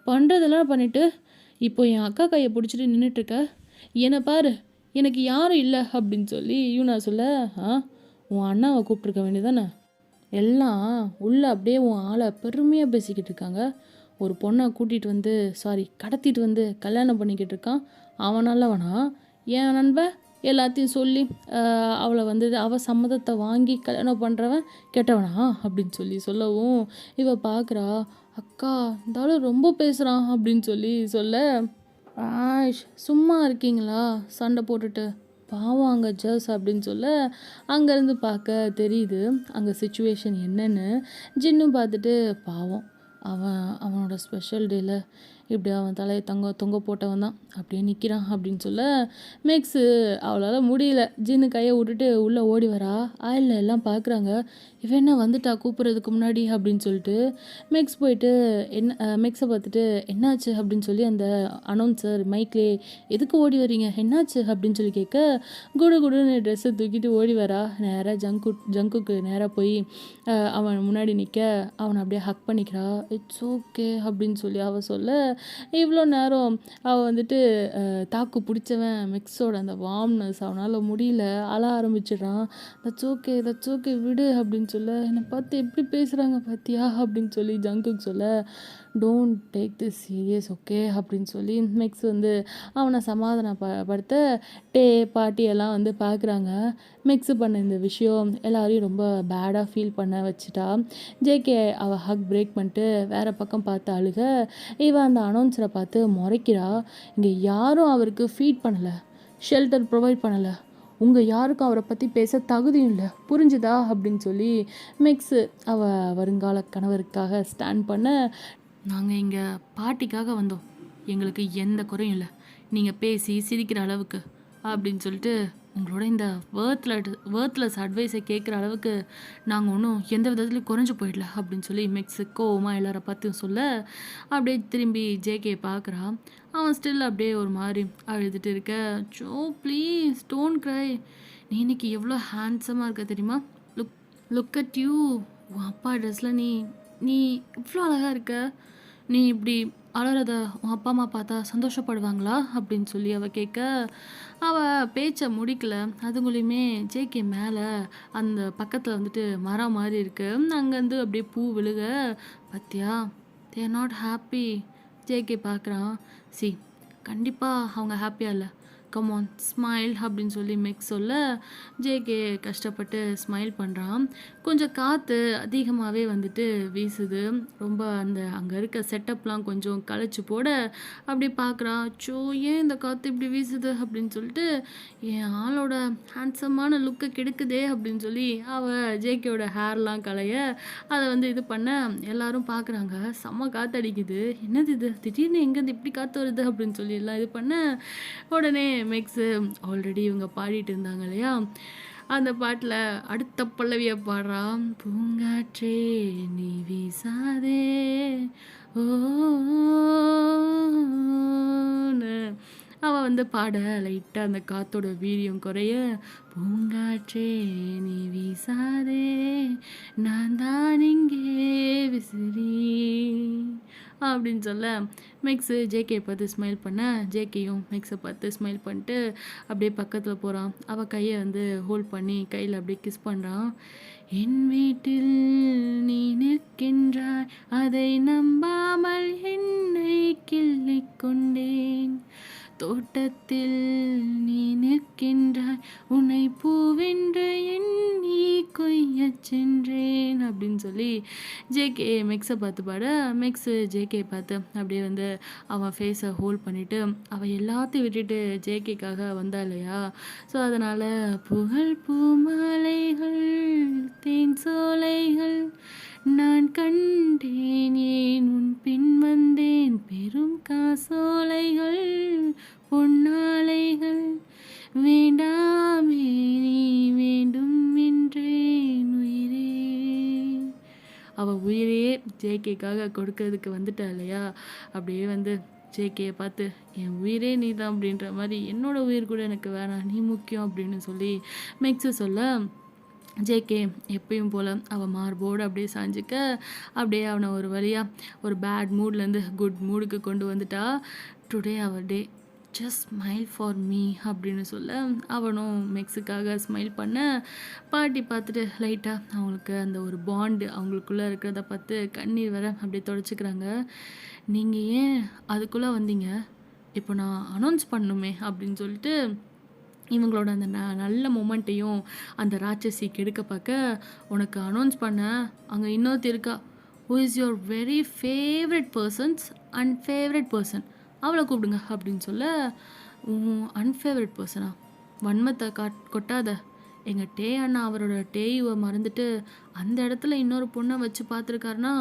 பண்ணுறதெல்லாம் பண்ணிவிட்டு இப்போ என் அக்கா கையை பிடிச்சிட்டு நின்றுட்டுருக்க, என்னை பாரு, எனக்கு யாரும் இல்லை அப்படின்னு சொல்லி யூனா சொல்ல, உன் அண்ணாவை கூப்பிட்ருக்க வேண்டியதானே? எல்லாம் உள்ள அப்படியே உன் ஆளை பெருமையாக பேசிக்கிட்டு இருக்காங்க. ஒரு பொண்ணை கூட்டிகிட்டு வந்து கடத்திட்டு வந்து கல்யாணம் பண்ணிக்கிட்டு இருக்கான். அவன் நல்லவனா? என் நண்பன் எல்லாத்தையும் சொல்லி அவளை வந்து அவள் சம்மதத்தை வாங்கி கல்யாணம் பண்ணுறவன் கெட்டவனா அப்படின்னு சொல்லவும் இவ பார்க்குறா. அக்கா இந்த ஆளு ரொம்ப பேசுகிறான் அப்படின்னு சொல்ல, ஆஷ் சும்மா இருக்கீங்களா சண்டை போட்டுட்டு, பாவம் அங்கே ஜஸ் அப்படின்னு அங்கேருந்து பார்க்க தெரியுது அங்கே சுச்சுவேஷன் என்னன்னு. ஜின்னும் பார்த்துட்டு பாவம் அவனோட ஸ்பெஷல் டேயில் இப்படி அவன் தலையை தொங்க போட்டவன் தான் அப்படியே நிற்கிறான் அப்படின்னு மேக்ஸு அவளால் முடியல. ஜின்னு கையை விட்டுட்டு உள்ளே ஓடி வரா. ஆயில் எல்லாம் பார்க்குறாங்க. இவன் என்ன வந்துட்டா கூப்பிட்றதுக்கு முன்னாடி அப்படின்னு சொல்லிட்டு மேக்ஸ் போயிட்டு மேக்ஸை பார்த்துட்டு என்னாச்சு அப்படின்னு அந்த அனௌன்சர் மைக்லே எதுக்கு ஓடி வரீங்க என்னாச்சு அப்படின்னு கேட்க குடுன்னு ட்ரெஸ்ஸை தூக்கிட்டு ஓடி வரா. நேராக ஜங்குக்கு நேராக போய் அவன் முன்னாடி நிற்க அவனை அப்படியே ஹக் பண்ணிக்கிறா. இட்ஸ் ஓகே அப்படின்னு அவள் சொல்ல, இவ்வளோ நேரம் அவள் வந்துட்டு தாக்கு பிடிச்சவன் மிக்ஸோட அந்த வார்ம்னஸ் அவனால் முடியல, அழ ஆரம்பிச்சிடுறான். தட்ஸ் ஓகே விடு அப்படின்னு என்னை பார்த்து எப்படி பேசுகிறாங்க பார்த்தியா அப்படின்னு ஜங்குக்கு don't take this serious okay அப்படின்னு மிக்ஸ் அவனை சமாதானப்படுத்த பாட்டி எல்லாம் பார்க்குறாங்க. மிக்ஸ் பண்ண இந்த விஷயம் எல்லாரையும் ரொம்ப பேடாக ஃபீல் பண்ண வச்சுட்டா. ஜேகே அவள் ஹக் பிரேக் பண்ணிட்டு வேறு பக்கம் பார்த்து அழுக. இவன் அந்த அனௌன்ஸரை பார்த்து முறைக்கிறா. இங்கே யாரும் அவருக்கு ஃபீட் பண்ணலை, ஷெல்டர் ப்ரொவைட் பண்ணலை, உங்கள் யாருக்கும் அவரை பற்றி பேச தகுதியும் இல்லை, புரிஞ்சுதா அப்படின்னு மிக்ஸு அவள் வருங்கால கணவருக்காக ஸ்டாண்ட் பண்ண, நாங்கள் இங்கே பாட்டிக்காக வந்தோம், எங்களுக்கு எந்த குறையும் இல்லை, நீங்கள் பேசி சிரிக்கிற அளவுக்கு அப்படின்னு உங்களோட இந்த வேர்த்லெஸ் அட்வைஸை கேட்குற அளவுக்கு நாங்கள் ஒன்றும் எந்த விதத்துலையும் குறைஞ்சி போயிடல அப்படின்னு மிக்ஸு கோவமாக எல்லாரை பார்த்தும் அப்படியே திரும்பி ஜேகே பார்க்குறான். அவன் ஸ்டில் அப்படியே ஒரு மாதிரி அழுதுட்டு இருக்க. ஜோ ப்ளீஸ் டோன்ட் க்ரை, நீ இன்னைக்கு எவ்வளோ ஹேண்ட்ஸமாக இருக்க தெரியுமா? லுக் அட் யூ, உன் அப்பா ட்ரெஸ்ஸில் நீ இவ்வளோ அழகாக இருக்க, நீ இப்படி அழறத உன் அப்பா அம்மா பார்த்தா சந்தோஷப்படுவாங்களா அப்படின்னு அவள் கேட்க, அவள் பேச்சை முடிக்கல. அதுங்களையுமே ஜேகே மேலே அந்த பக்கத்தில் மரம் மாதிரி இருக்கு, அங்கேருந்து அப்படியே பூ விழுக, பார்த்தியா they are not happy. JK பார்க்குறான். கண்டிப்பாக அவங்க ஹாப்பியாக இல்லை, கம் ஆன் ஸ்மைல் அப்படின்னு மிக்ஸ் ஜேகே கஷ்டப்பட்டு ஸ்மைல் பண்ணுறான். கொஞ்சம் காற்று அதிகமாகவே வீசுது. ரொம்ப அங்கே இருக்க செட்டப்லாம் கொஞ்சம் களைச்சி போட அப்படி பார்க்குறான். ஏன் இந்த காற்று இப்படி வீசுது அப்படின்னு என் ஆளோட ஹேண்ட்ஸமான லுக்கை கெடுக்குதே அப்படின்னு அவள் ஜேகேயோட ஹேர்லாம் களைய அதை இது பண்ண எல்லாரும் பார்க்குறாங்க. செம்ம காற்று அடிக்குது, என்னது இது திடீர்னு எங்கேருந்து இப்படி காற்று வருது அப்படின்னு எல்லாம் இது பண்ண உடனே மிக்ஸு ஆல்ரெடி இவங்க பாடிட்டு இருந்தாங்க இல்லையா, அந்த பாட்டில் அடுத்த பல்லவியை பாடுறான். பூங்காற்றே நீ வீசாதே ஓன்னு அவள் பாட லைட்டாக அந்த காற்றோட வீரியம் குறைய, பூங்காற்றே நீ வீசாதே நான் தான் இங்கே விசிறி அப்படின்னு மிக்ஸு ஜேகே பார்த்து ஸ்மைல் பண்ண, ஜேகேயும் மிக்ஸை பார்த்து ஸ்மைல் பண்ணிட்டு அப்படியே பக்கத்தில் போகிறான். அவள் கையை ஹோல்ட் பண்ணி கையில் அப்படியே கிஸ் பண்ணுறான். என் வீட்டில் நீ நிற்கின்றாய், அதை நம்பாமல் என்னை கிள்ளிக் கொண்டேன், தோட்டத்தில் நீ நிற்கின்றாய், உன்னை பூவென்று எண்ணி கொய்யச் சென்றேன் அப்படின்னு ஜேகே மிக்ஸை பார்த்து பாட, மிக்ஸு ஜேகே பார்த்து அப்படியே அவன் ஃபேஸை ஹோல்ட் பண்ணிவிட்டு அவள் எல்லாத்தையும் விட்டுட்டு ஜேகேக்காக வந்தா இல்லையா, ஸோ அதனால் புகழ் பூமாலைகள் தேன் சோலைகள் நான் கண்டேன், ஏன் உன் பின் வந்தேன், பெரும் காசோலைகள் பொன்னாலைகள் வேண்டாமே நீ வேண்டும் என்றேன் உயிரே. அவள் உயிரையே ஜேகேக்காக கொடுக்கறதுக்கு வந்துட்டா இல்லையா, அப்படியே ஜேகேயை பார்த்து என் உயிரே நீ தான் அப்படின்ற மாதிரி, என்னோட உயிர் கூட எனக்கு வேணாம், நீ முக்கியம் அப்படின்னு மிக்ஸு ஜேகே எப்பயும் போல் அவள் மார்போடு அப்படியே சாஞ்சிக்க அப்படியே அவனை ஒரு வழியாக ஒரு பேட் மூட்லேருந்து குட் மூடுக்கு கொண்டு வந்துட்டா. Today our day, just smile for me அப்படின்னு சொல்ல அவனும் மெக்ஸுக்காக ஸ்மைல் பண்ண பாட்டி பார்த்துட்டு லைட்டாக அவங்களுக்கு அந்த ஒரு பாண்டு அவங்களுக்குள்ளே இருக்கிறத பார்த்து கண்ணீர் வர அப்படியே தொடச்சிக்கிறாங்க. நீங்கள் ஏன் அதுக்குள்ளே வந்தீங்க? இப்போ நான் அனௌன்ஸ் பண்ணணுமே அப்படின்னு சொல்லிட்டு இவங்களோட அந்த நல்ல மொமெண்ட்டையும் அந்த ராட்சசி கெடுக்க பார்க்க, உனக்கு அனௌன்ஸ் பண்ண அங்கே இன்னொருத்தி இருக்கா, who is your very favourite persons unfavourite person, அவளை கூப்பிடுங்க அப்படின்னு சொல்ல, அன்ஃபேவரட் பர்சனா, வன்மத்தை கொட்டாத. எங்கள் டே அண்ணா அவரோட டேயுவை மறந்துட்டு அந்த இடத்துல இன்னொரு பொண்ணை வச்சு பார்த்துருக்காருன்னா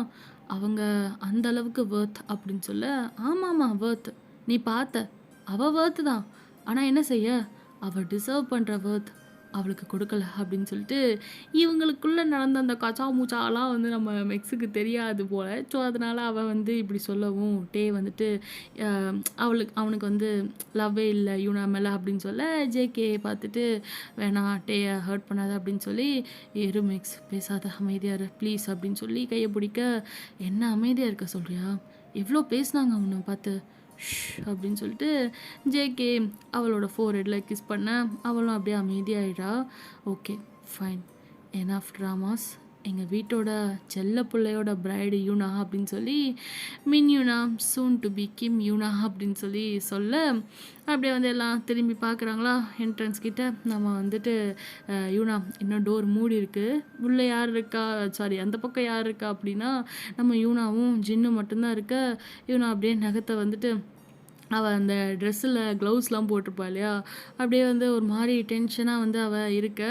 அவங்க அந்த அளவுக்கு வேர்த் அப்படின்னு சொல்ல, ஆமாம்மா வேர்த், நீ பார்த்த அவள் வேர்த்து தான், ஆனால் என்ன செய்ய, அவள் டிசர்வ் பண்ணுற வேர்த் அவளுக்கு கொடுக்கல அப்படின்னு சொல்லிட்டு இவங்களுக்குள்ளே நடந்த அந்த கச்சா மூச்சாலாம் வந்து நம்ம மெக்ஸுக்கு தெரியாது போல். ஸோ அதனால் அவள் வந்து இப்படி சொல்லவும் டே வந்துட்டு அவனுக்கு வந்து லவ்வே இல்லை யூனா மேலே அப்படின்னு சொல்ல, ஜேகே பார்த்துட்டு வேணாம் டேயை ஹர்ட் பண்ணாத அப்படின்னு சொல்லி, ஏறு மெக்ஸ் பேசாத அமைதியாரு ப்ளீஸ் அப்படின்னு சொல்லி கையை பிடிக்க, என்ன அமைதியாக இருக்க சொல்கிறியா, எவ்வளோ பேசுனாங்க அவனை பார்த்து அப்படின்னு சொல்லிட்டு ஜேகே அவளோட ஃபோர்ஹெட்டில் கிஸ் பண்ண அவளும் அப்படியே அமைதியாகிடா. Okay fine, enough dramas. எங்கள் வீட்டோட செல்ல பிள்ளையோட பிரைடு யூனா அப்படின்னு சொல்லி மின் யூனா சூன் டு பி கிம் யூனா அப்படின்னு சொல்ல அப்படியே வந்து எல்லாம் திரும்பி பார்க்குறாங்களா என்ட்ரன்ஸ் கிட்ட. நம்ம வந்துட்டு யூனா இன்னும் டோர் மூடி இருக்குது, உள்ளே யார் இருக்கா, சாரி அந்த பக்கம் யார் இருக்கா அப்படின்னா நம்ம யூனாவும் ஜின்னும் மட்டும்தான் இருக்க. யூனா அப்படியே நகத்தை வந்துட்டு அவள் அந்த ட்ரெஸ்ஸில் க்ளவுஸ்லாம் போட்டிருப்பா இல்லையா, அப்படியே வந்து ஒரு மாதிரி டென்ஷனாக வந்து அவள் இருக்க,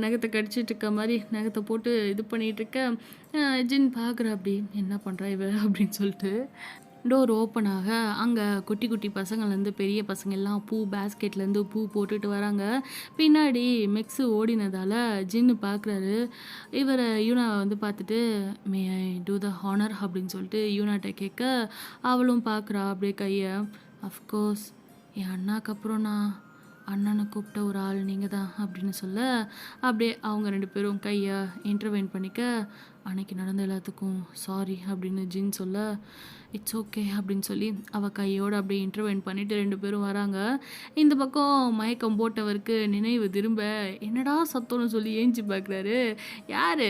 நகத்தை கடிச்சிட்டு இருக்க மாதிரி நகத்தை போட்டு இது பண்ணிகிட்ருக்க. ஜின் பார்க்குற அப்படி என்ன பண்ணுறா இவ அப்படின்னு சொல்லிட்டு டோர் ஓப்பன் ஆக அங்கே குட்டி குட்டி பசங்கள்லேருந்து பெரிய பசங்க எல்லாம் பேஸ்கெட்லேருந்து பூ போட்டுட்டு வராங்க. பின்னாடி மெக்ஸு ஓடினதால் ஜின்னு பார்க்குறாரு. இவரை யூனா வந்து பார்த்துட்டு மே ஐ டூ த ஹானர் அப்படின்னு சொல்லிட்டு யூனாட்ட கேட்க, அவளும் பார்க்குறா அப்படியே கையை. அஃப்கோர்ஸ் என் அண்ணாக்கு அப்புறம் நான் அண்ணனை கூப்பிட்ட ஒரு ஆள் நீங்கள் தான் அப்படின்னு சொல்ல, அப்படியே அவங்க 2 பேரும் கையை இன்டர்வெயின் பண்ணிக்க, அன்னைக்கு நடந்த எல்லாத்துக்கும் சாரி அப்படின்னு ஜின் சொல்ல, இட்ஸ் ஓகே அப்படின்னு சொல்லி அவள் கையோடு அப்படியே இன்டர்வெயின் பண்ணிவிட்டு 2 பேரும் வராங்க. இந்த பக்கம் மயக்கம் போட்டவருக்கு நினைவு திரும்ப என்னடா சத்தம்னு சொல்லி ஏஞ்சி பார்க்குறாரு. யார்,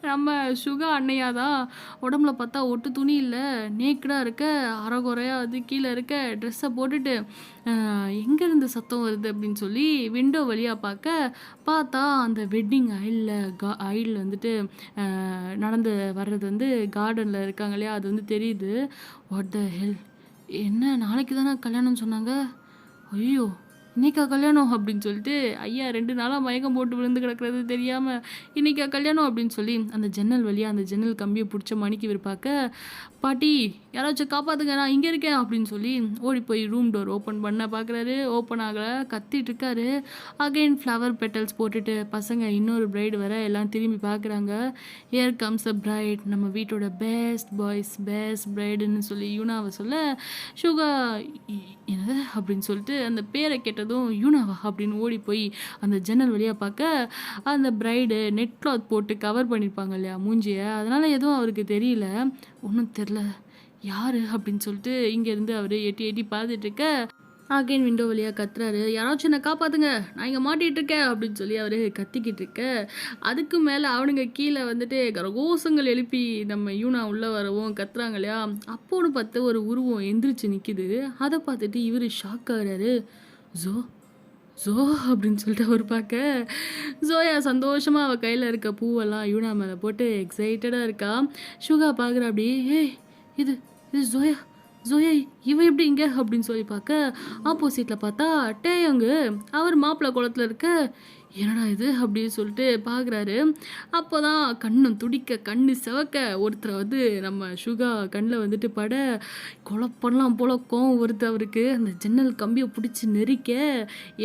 நம்ம சுகா அண்ணையா தான். உடம்புல பார்த்தா ஒட்டு துணி இல்லை, நேக்கடாக இருக்க, அரைகுறையாக அது கீழே இருக்க ட்ரெஸ்ஸை போட்டுட்டு எங்கேருந்து சத்தம் வருது அப்படின்னு சொல்லி விண்டோ வழியாக பார்த்தா அந்த வெட்டிங் ஐடில் வந்துட்டு நடந்து வர்றது வந்து கார்டனில் இருக்காங்க இல்லையா, அது வந்து தெரியுது. வாட் த ஹெல், என்ன நாளைக்கு தானே கல்யாணம் சொன்னாங்க, ஐயோ இன்னைக்கா கல்யாணம் அப்படின்னு சொல்லிட்டு ஐயா 2 நாளாக மயக்கம் போட்டு விழுந்து கிடக்கிறது தெரியாமல் இன்னைக்கா கல்யாணம் அப்படின்னு சொல்லி அந்த ஜன்னல் வழியாக அந்த ஜன்னல் கம்பியை பிடிச்ச மணிக்கு விற்பாக்க, பாட்டி யாராச்சும் காப்பாற்றுங்க நான் இங்கே இருக்கேன் அப்படின்னு சொல்லி ஓடி போய் ரூம் டோர் ஓப்பன் பண்ண பார்க்குறாரு. ஓப்பன் ஆகலை, கத்திட்டு இருக்காரு. அகைன் ஃப்ளவர் பெட்டல்ஸ் போட்டுட்டு பசங்க இன்னொரு பிரைடு வர எல்லாம் திரும்பி பார்க்குறாங்க. ஹியர் கம்ஸ் அ பிரைட், நம்ம வீட்டோட பெஸ்ட் பாய்ஸ் பெஸ்ட் பிரைடுன்னு சொல்லி யூனாவை சொல்ல, சுகா என்னது அப்படின்னு சொல்லிட்டு அந்த பேரை கேட்டதும் யூனாவா அப்படின்னு ஓடி போய் அந்த ஜன்னல் வழியாக பார்க்க, அந்த பிரைடு நெட் கிளாத் போட்டு கவர் பண்ணியிருப்பாங்க இல்லையா மூஞ்சியை, அதனால் எதுவும் அவருக்கு தெரியல, ஒன்றும் தெரில யார் அப்படின்னு சொல்லிட்டு இங்கேருந்து அவர் எட்டி எட்டி பார்த்துட்டு இருக்க, அகைன் விண்டோ வழியாக கத்துறாரு, யாராச்சும் என்னை காப்பாற்றுங்க நான் இங்கே மாட்டிகிட்டு இருக்கேன் அப்படின்னு சொல்லி அவர் கத்திக்கிட்டு இருக்க. அதுக்கு மேலே அவனுங்க கீழே வந்துட்டு கரகோஷங்கள் எழுப்பி நம்ம யூனா உள்ளே வரவும் கத்துறாங்க இல்லையா. அப்போன்னு பார்த்து ஒரு உருவம் எந்திரிச்சு நிற்கிது. அதை பார்த்துட்டு இவர் ஷாக் ஆகிறாரு. ஜோ ஜோ அப்படின்னு சொல்லிட்டு அவர் பார்க்க, ஜோயா சந்தோஷமாக அவள் கையில் இருக்க பூவெல்லாம் யூனா மேலே போட்டு எக்ஸைட்டடாக இருக்கா. சுகா பார்க்குற அப்படி, ஏய் இது இது ஜோயா ஜோயா இவன் எப்படி இங்கே அப்படின்னு சொல்லி பார்க்க, ஆப்போசிட்டில் பார்த்தா டேயங்கு அவர் மாப்பிள்ளை குளத்தில் இருக்க, என்னடா இது அப்படின்னு சொல்லிட்டு பார்க்குறாரு. அப்போ தான் கண்ணும் துடிக்க கண்ணு செவக்க ஒருத்தரை வந்து நம்ம சுகா கண்ணில் வந்துட்டு பட கொலை பண்ணலாம் போல கோவம் வருது அவருக்கு. அந்த ஜன்னல் கம்பியை பிடிச்சி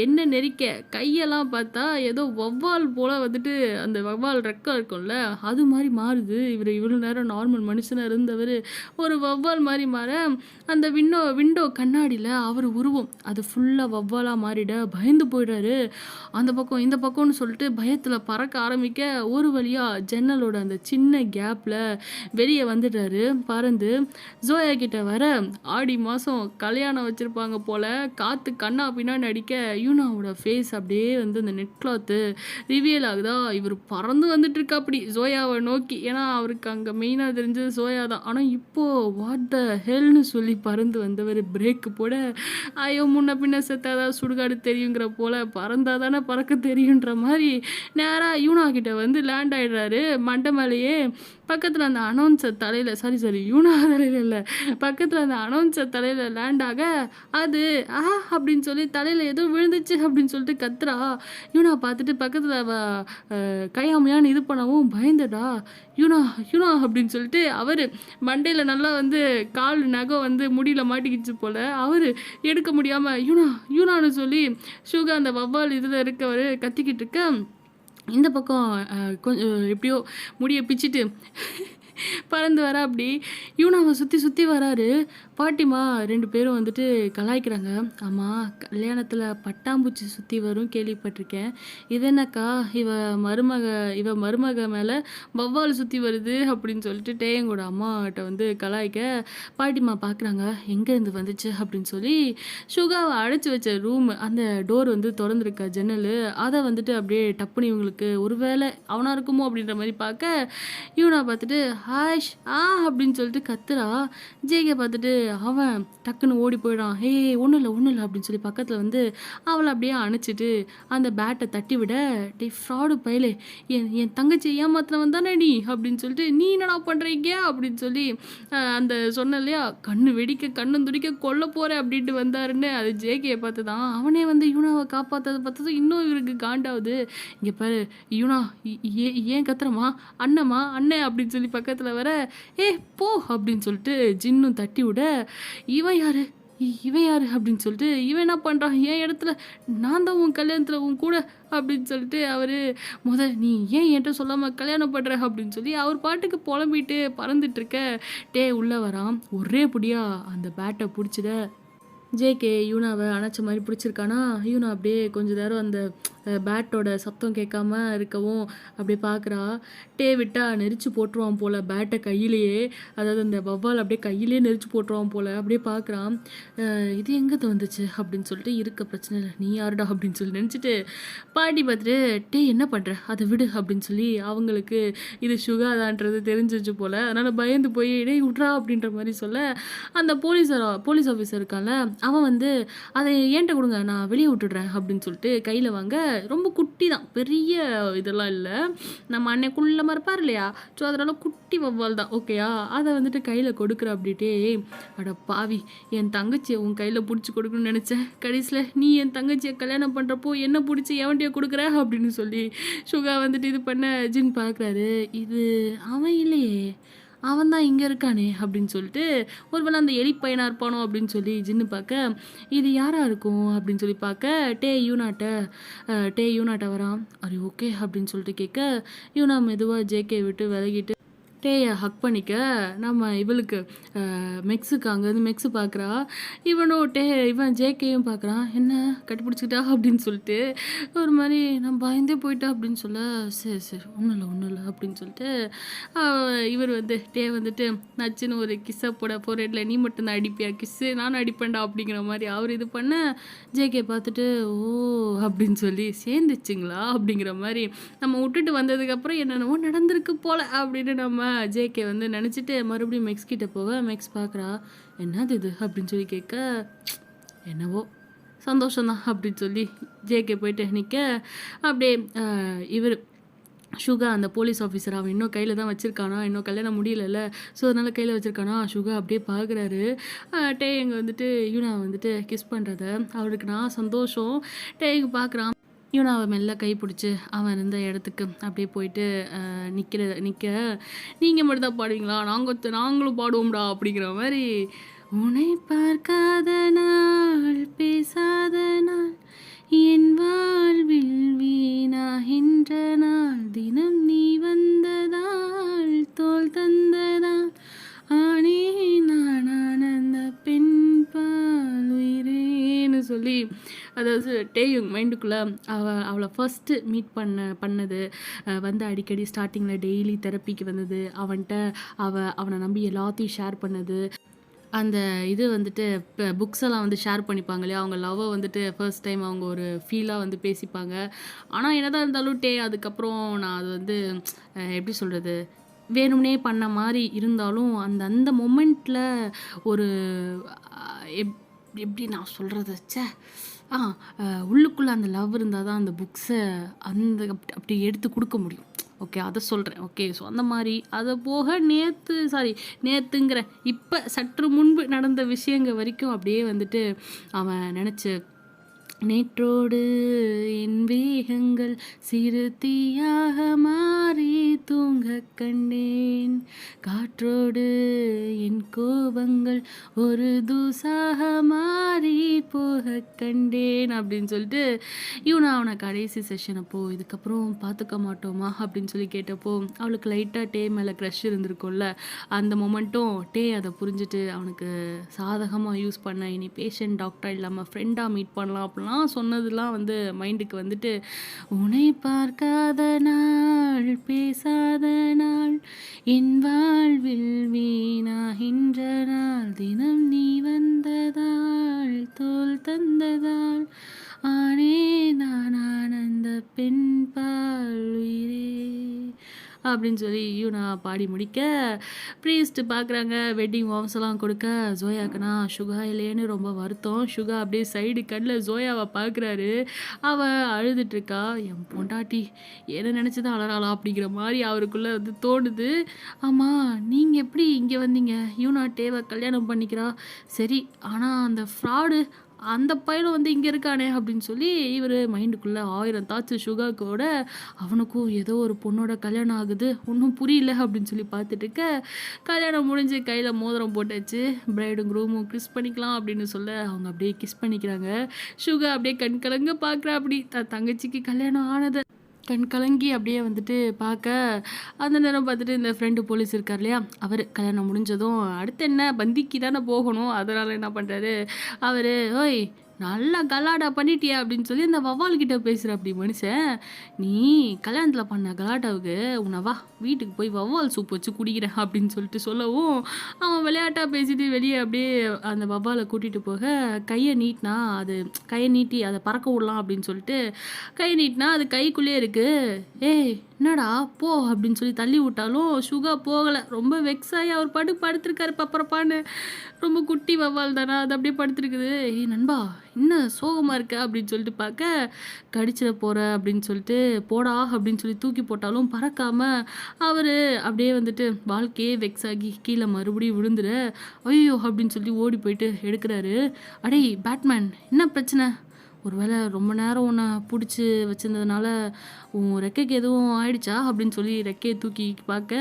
என்ன நெரிக்க கையெல்லாம் பார்த்தா ஏதோ வவ்வால் போல் வந்துட்டு அந்த வவ்வால் ரெக்கம் இருக்கும்ல அது மாதிரி மாறுது. இவ்வளோ நேரம் நார்மல் மனுஷனாக இருந்தவர் ஒரு வவ்வால் மாதிரி மாற, அந்த விண்டோ கண்ணாடியில் அவர் உருவம் அது ஃபுல்லாக வவ்வாலாக மாறிட பயந்து போயிடுறாரு. அந்த பக்கம் இந்த இந்த பக்கம்னு சொல்லிட்டு பயத்தில் பறக்க ஆரம்பிக்க ஒரு வழியாக ஜன்னலோட அந்த சின்ன கேப்பில் வெளியே வந்துட்டாரு பறந்து. ஜோயா கிட்ட வர ஆடி மாதம் கல்யாணம் வச்சுருப்பாங்க போல், காற்று கண்ணா பின்னாடி அடிக்க யூனாவோட ஃபேஸ் அப்படியே வந்து அந்த நெட் கிளாத்து ரிவியல் ஆகுதா. இவர் பறந்து வந்துட்டு இருக்கா அப்படி ஜோயாவை நோக்கி. ஏன்னா அவருக்கு அங்கே மெயினாக தெரிஞ்சது ஜோயா தான். ஆனால் இப்போது வாட் த ஹெல்னு சொல்லி பறந்து வந்தவர் பிரேக்கு போட, ஐயோ முன்ன பின்ன செத்தாதான் சுடுகாடு தெரியுங்கிற போல் பறந்தால் தானே பறக்க தெரியுன்ற மாதிரி நேராக யூனா கிட்ட வந்து லேண்ட் ஆகிடுறாரு மண்டை மேலேயே. பக்கத்தில் அந்த அனௌன்சர் தலையில் சாரி யூனா தலையில் இல்லை, பக்கத்தில் அந்த அனௌன்சர் தலையில் லேண்ட் ஆக அது அப்படின்னு சொல்லி தலையில் ஏதோ விழுந்துச்சு அப்படின்னு சொல்லிட்டு கத்துறா. யூனா பார்த்துட்டு பக்கத்தில் கையாமையான்னு இது பண்ணவும் பயந்துடா. யூனா யூனா அப்படின்னு சொல்லிட்டு அவர் மண்டையில் நல்லா வந்து கால் நகம் வந்து முடியில் மாட்டிக்கிச்சு போல். அவர் எடுக்க முடியாமல் யூனா யூனான்னு சொல்லி சுகா அந்த வவ்வால் இதில் இருக்கவர் கத்திக்கிட்டு இருக்க, இந்த பக்கம் கொஞ்சம் எப்படியோ முடியை பிச்சுட்டு பறந்து வர அப்படி யூனாவை சுற்றி சுற்றி வராரு. பாட்டிமா 2 பேரும் வந்துட்டு கலாய்க்கிறாங்க. ஆமாம், கல்யாணத்தில் பட்டாம்பூச்சி சுற்றி வரும் கேள்விப்பட்டிருக்கேன், இது என்னக்கா இவ மருமக மேலே வவ்வால் சுற்றி வருது அப்படின்னு சொல்லிட்டு டேயங்கோட அம்மாட்ட வந்து கலாய்க்க பாட்டிமா பார்க்குறாங்க எங்கேருந்து வந்துச்சு அப்படின்னு சொல்லி. சுகாவை அடைச்சி வச்ச ரூம் அந்த டோர் வந்து திறந்துருக்கா ஜன்னல், அதை வந்துட்டு அப்படியே டப்புனு இவங்களுக்கு ஒருவேளை அவனாக இருக்குமோ அப்படின்ற மாதிரி பார்க்க யூனா பார்த்துட்டு ஹாஷ் அப்படின்னு சொல்லிட்டு கத்துறா. ஜேகே பார்த்துட்டு அவன் டக்குன்னு ஓடி போயிடான். ஒன்றும் இல்லை அப்படின்னு சொல்லி பக்கத்தில் வந்து அவளை அப்படியே அணைச்சிட்டு அந்த பேட்டை தட்டி விட, டே ஃப்ராடு பயலே, என் தங்கச்சி ஏமாத்தினவன் தானே நீ அப்படின்னு சொல்லிட்டு நீ என்னடா பண்ணுறீங்க அப்படின்னு சொல்லி அந்த சொன்ன இல்லையா, கண்ணு வெடிக்க கண்ணும் துடிக்க கொல்ல போகிறேன் அப்படின்ட்டு வந்தாருன்னு அது ஜேகேயை பார்த்து தான். அவனே வந்து யூனாவை காப்பாற்றதை பார்த்ததும் இன்னும் இவருக்கு காண்டாவது. இங்கே பாரு யூனா, ஏன் கத்துறமா அண்ணன் அப்படின்னு சொல்லி பக்கத்தில் வர, போ அப்படின்னு சொல்லிட்டு ஜின்னும் தட்டி விட, இவன் யாரு அப்படின்னு சொல்லிட்டு இவன் என்ன பண்ணுறான் என் இடத்துல, நான் தான் உன் கல்யாணத்தில் உன் கூட அப்படின்னு சொல்லிட்டு அவர் நீ ஏன் என்கிட்ட சொல்லாமல் கல்யாணம் பண்ணுற அப்படின்னு சொல்லி அவர் பாட்டுக்கு புலம்பிட்டு பறந்துட்டுருக்க. உள்ளே வரான், ஒரே புடியாக அந்த பேட்டை பிடிச்சிட ஜேகே யூனாவை அணைச்ச மாதிரி பிடிச்சிருக்கானா. யூனா அப்படியே கொஞ்ச நேரம் அந்த பேட்டோட சத்தம் கேட்காம இருக்கவும் அப்படியே பார்க்குறா. விட்டா நெரிச்சு போட்டுருவான் போல் பேட்டை கையிலேயே, அதாவது அந்த வவ்வால் அப்படியே கையிலே நெரிச்சு போட்டுருவான் போல். அப்படியே பார்க்குறான், இது எங்கே வந்துச்சு அப்படின்னு சொல்லிட்டு. இருக்க பிரச்சனை இல்லை, நீ யாருடா அப்படின்னு சொல்லி நினச்சிட்டு பாட்டி பார்த்துட்டு என்ன பண்ணுற அதை விடு அப்படின்னு சொல்லி அவங்களுக்கு இது சுகாதான்றது தெரிஞ்சிச்சு போல். அதனால் பயந்து போய் விட்றா அப்படின்ற மாதிரி சொல்ல, அந்த போலீஸ் ஆஃபீஸர் இருக்கான்ல அவன் வந்து அதை ஏன்ட்ட கொடுங்க நான் வெளியே விட்டுடுறேன் அப்படின்னு சொல்லிட்டு கையில் வாங்க. ரொம்ப குட்டி தான், பெரிய இதெல்லாம் இல்லை, நம்ம அன்னைக்குள்ள மாதிரி இருப்பார் இல்லையா, ஸோ அதனால குட்டி வவ்வால் தான் ஓகேயா. அதை வந்துட்டு கையில் கொடுக்குற அப்படின்ட்டே, அட பாவி என் தங்கச்சியை உன் கையில் பிடிச்சி கொடுக்கணும்னு நினச்சேன், கடைசியில் நீ என் தங்கச்சியை கல்யாணம் பண்ணுறப்போ என்ன பிடிச்சி எவன்ட்டையோ கொடுக்குற அப்படின்னு சொல்லி சுகா வந்துட்டு இது பண்ண ஜின் பார்க்குறாரு. இது அவன் இல்லையே, அவன் தான் இங்கே இருக்கானே அப்படின்னு சொல்லிட்டு, ஒருவேளை அந்த எலி பையனாக இருப்பானோ அப்படின்னு சொல்லி ஜின்னு பார்க்க, இது யாராக இருக்கும் அப்படின்னு சொல்லி பார்க்க யூனாட்ட வரான். அது ஓகே அப்படின்னு சொல்லிட்டு கேட்க, யூனா மெதுவாக ஜேகே விட்டு விலகிட்டு டேயை ஹக் பண்ணிக்க, நம்ம இவளுக்கு மெக்ஸுக்கு அங்கேருந்து மெக்ஸு பார்க்குறா. இவன் ஜேகேயும் பார்க்குறான், என்ன கட்டிப்பிடிச்சிக்கிட்டா அப்படின்னு சொல்லிட்டு ஒரு மாதிரி நான் பயந்தே போயிட்டா அப்படின்னு சொல்ல, சரி ஒன்றும் இல்லை அப்படின்னு சொல்லிட்டு இவர் வந்து வந்துட்டு நச்சுன்னு ஒரு கிஸ்ஸை போட இல்லை, நீ மட்டும் தான் அடிப்பியா கிஸ்ஸு, நானும் அடிப்பேன்டா அப்படிங்கிற மாதிரி அவர் இது பண்ண, ஜேகே பார்த்துட்டு ஓ அப்படின்னு சொல்லி சேர்ந்துச்சுங்களா அப்படிங்கிற மாதிரி நம்ம விட்டுட்டு வந்ததுக்கப்புறம் என்னென்னவோ நடந்திருக்கு போல் அப்படின்னு நம்ம ஜேகே வந்து நினச்சிட்டு மறுபடியும் மெக்ஸ் கிட்ட போக, மெக்ஸ் பார்க்குறா, என்னது இது அப்படின்னு சொல்லி கேட்க, என்னவோ சந்தோஷம்தான் அப்படின்னு சொல்லி ஜேகே போயிட்டு நிற்க, அப்படியே இவர் சுகா அந்த போலீஸ் ஆஃபீஸர் அவன் இன்னும் கையில் தான் வச்சுருக்கானா, இன்னும் கல்யாணம் முடியலல்ல, ஸோ அதனால் கையில் வச்சுருக்கானா. சுகா அப்படியே பார்க்குறாரு. டேயங்க வந்துட்டு யூனா வந்துட்டு கிஸ் பண்ணுறத அவருக்கு நான் சந்தோஷம். டேயங்க பார்க்குறான், யூனாவை மெல்ல கை பிடிச்சி அவன் இருந்த இடத்துக்கு அப்படியே போயிட்டு நிற்க, நீங்கள் மட்டும் தான் பாடுவீங்களா, நாங்களும் பாடுவோம்டா அப்படிங்கிற மாதிரி. உன்னை பார்க்காத நாள் பேசாத நாள் என் வாழ்வில் வீணாகின்ற நாள், தினம் நீ வந்ததால் தோல் தந்ததால் ஆனே நான் ஆனந்த பெண் பால் உயிரேன்னு சொல்லி அதாவது டேயுங் மைண்டுக்குள்ளே அவளை ஃபர்ஸ்ட்டு மீட் பண்ணது வந்து அடிக்கடி ஸ்டார்டிங்கில் டெய்லி தெரப்பிக்கு வந்தது, அவன்கிட்ட அவனை நம்பி எல்லாத்தையும் ஷேர் பண்ணது, அந்த இது வந்துட்டு இப்போ புக்ஸ் எல்லாம் வந்து ஷேர் பண்ணிப்பாங்க இல்லையா, அவங்க லவ்வை வந்துட்டு ஃபர்ஸ்ட் டைம் அவங்க ஒரு ஃபீலாக வந்து பேசிப்பாங்க. ஆனால் என்னதான் இருந்தாலும் அதுக்கப்புறம் நான் அது வந்து எப்படி சொல்கிறது, வேணும்னே பண்ண மாதிரி இருந்தாலும் அந்த அந்த மொமெண்ட்டில் ஒரு எப்படி நான் சொல்கிறது, ஆ உள்ளுக்குள்ளே அந்த லவ் இருந்தால் தான் அந்த புக்ஸை அப்படி எடுத்து கொடுக்க முடியும். ஓகே, அதை சொல்கிறேன். ஓகே, ஸோ அந்த மாதிரி அதை போக நேற்றுங்கிற இப்போ சற்று முன்பு நடந்த விஷயங்கள் வரைக்கும் அப்படியே வந்துட்டு அவன் நினச்சி, நேற்றோடு என் வேகங்கள் சிறு தீயாக மாறி தூங்க கண்டேன், காற்றோடு என் கோபங்கள் ஒரு தூசாக மாறி போக கண்டேன் அப்படின்னு சொல்லிட்டு இவனை அவனை கடைசி செஷன் அப்போ இதுக்கப்புறம் பார்த்துக்க மாட்டோமா அப்படின்னு சொல்லி கேட்டப்போ அவளுக்கு லைட்டாக டே மேலே க்ரஷ் இருந்திருக்கும்ல, அந்த மொமெண்ட்டும் அதை புரிஞ்சுட்டு அவனுக்கு சாதகமாக யூஸ் பண்ண, இனி பேஷண்ட் டாக்டர் இல்லாமல் ஃப்ரெண்டாக மீட் பண்ணலாம் அப்படிலாம் சொன்னதுலாம் வந்து மைண்டுக்கு வந்துட்டு, உன்னை பார்க்காத நாள் பேசாத நாள் என் வாழ்வில் வீணாகின்ற நாள், தினம் நீ வந்ததால் தோல் தந்ததால் ஆனே நான் ஆனந்த பெண் பால் உயிரே அப்படின்னு சொல்லி யூனா பாடி முடிக்க ப்ரீஸ்ட் பார்க்குறாங்க. வெட்டிங் வார்ம்ஸ் எல்லாம் கொடுக்க ஜோயாக்குனா சுகா இல்லையேன்னு ரொம்ப வருத்தம். சுகா அப்படியே சைடு கண்ணில் ஜோயாவை பார்க்குறாரு. அவள் அழுதுட்ருக்கா. என் பொண்டாட்டி என்ன நினச்சி தான் அழறாளா அப்படிங்கிற மாதிரி அவருக்குள்ளே வந்து தோணுது. ஆமாம், நீங்கள் எப்படி இங்கே வந்தீங்க? யூனா டேவை கல்யாணம் பண்ணிக்கிறா சரி, ஆனால் அந்த ஃப்ராடு அந்த பையனும் வந்து இங்கே இருக்கானே அப்படின்னு சொல்லி இவர் மைண்டுக்குள்ளே 1000 தாட்ஸ் சுகாக்கோட, அவனுக்கும் ஏதோ ஒரு பொண்ணோட கல்யாணம் ஆகுது, ஒன்றும் புரியல அப்படின்னு சொல்லி பார்த்துட்டு இருக்க, கல்யாணம் முடிஞ்சு கையில் மோதிரம் போட்டாச்சு, பிரைடும் குரூமும் கிஸ் பண்ணிக்கலாம் அப்படின்னு சொல்ல அவங்க அப்படியே கிஸ் பண்ணிக்கிறாங்க. சுகா அப்படியே கண் கலங்க பார்க்குறா, அப்படி தங்கச்சிக்கு கல்யாணம் ஆனதை கண் கலங்கி அப்படியே வந்துட்டு பார்க்க, அந்த நேரம் பார்த்துட்டு இந்த ஃப்ரெண்டு போலீஸ் இருக்கார் இல்லையா, அவர் கல்யாணம் முடிஞ்சதும் அடுத்து என்ன பந்திக்கு தானே போகணும், அதனால் என்ன பண்ணுறாரு அவர், ஓய் நல்லா கலாட்டா பண்ணிட்டியா அப்படின்னு சொல்லி அந்த வவ்வால்கிட்ட பேசுகிற. அப்படி மனுஷன், நீ கல்யாணத்தில் பண்ண கலாட்டாவுக்கு உன்னை வா வீட்டுக்கு போய் வவ்வால் சூப் வச்சு குடிக்கிறேன் அப்படின்னு சொல்லிட்டு சொல்லவும், அவன் விளையாட்டாக பேசிட்டு வெளியே அப்படியே அந்த வவ்வாலை கூட்டிகிட்டு போக கையை நீட்டி அதை பறக்க விடலாம் அப்படின்னு சொல்லிட்டு கையை நீட்டினா அது கைக்குள்ளேயே இருக்குது. ஏய் என்னடா போ அப்படின்னு சொல்லி தள்ளி விட்டாலும் சுகா போகலை. ரொம்ப வெக்ஸாகி அவர் படுத்திருக்காரு பப்பரப்பான்னு. ரொம்ப குட்டி வவ்வால் தானே, அது அப்படியே படுத்துருக்குது. ஏய் நண்பா இன்னும் சோகமாக இருக்க அப்படின்னு சொல்லிட்டு பார்க்க, கடிச்சிட போகிற அப்படின்னு சொல்லிட்டு போடா அப்படின்னு சொல்லி தூக்கி போட்டாலும் பறக்காமல் அவர் அப்படியே வந்துட்டு வாழ்க்கையே வெக்ஸாகி கீழே மறுபடியும் விழுந்துட, ஐயோ அப்படின்னு சொல்லி ஓடி போயிட்டு எடுக்கிறாரு. அடே பேட்மேன், என்ன பிரச்சனை? ஒருவேளை ரொம்ப நேரம் உன்னை பிடிச்சி வச்சுருந்ததுனால உன் ரெக்கைக்கு எதுவும் ஆயிடுச்சா அப்படின்னு சொல்லி ரெக்கையை தூக்கி பார்க்க,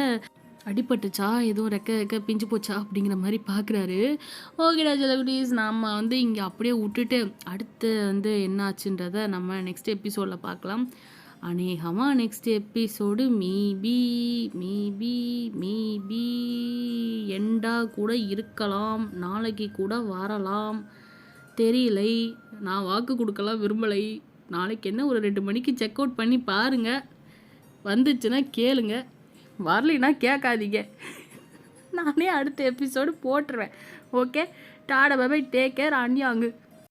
அடிபட்டுச்சா, எதுவும் ரெக்க பிஞ்சு போச்சா அப்படிங்கிற மாதிரி பார்க்குறாரு. ஓகேடா செலிபிரிட்டிஸ், நம்ம வந்து இங்கே அப்படியே விட்டுட்டு அடுத்து வந்து என்ன ஆச்சுன்றதை நம்ம நெக்ஸ்ட் எபிசோடில் பார்க்கலாம். அநேகமாக நெக்ஸ்ட் எபிசோடு மேபி எண்டாக கூட இருக்கலாம், நாளைக்கு கூட வரலாம், தெரியலை. நான் வாக்கு கொடுக்கலாம் விரும்பலை. நாளைக்கு என்ன ஒரு 2 மணிக்கு செக் அவுட் பண்ணி பாருங்கள், வந்துச்சுன்னா கேளுங்க, வரலைன்னா கேட்காதீங்க. நானே அடுத்த எபிசோடு போட்டுருவேன். Okay, tata bye, take care, அன்யாங்கு.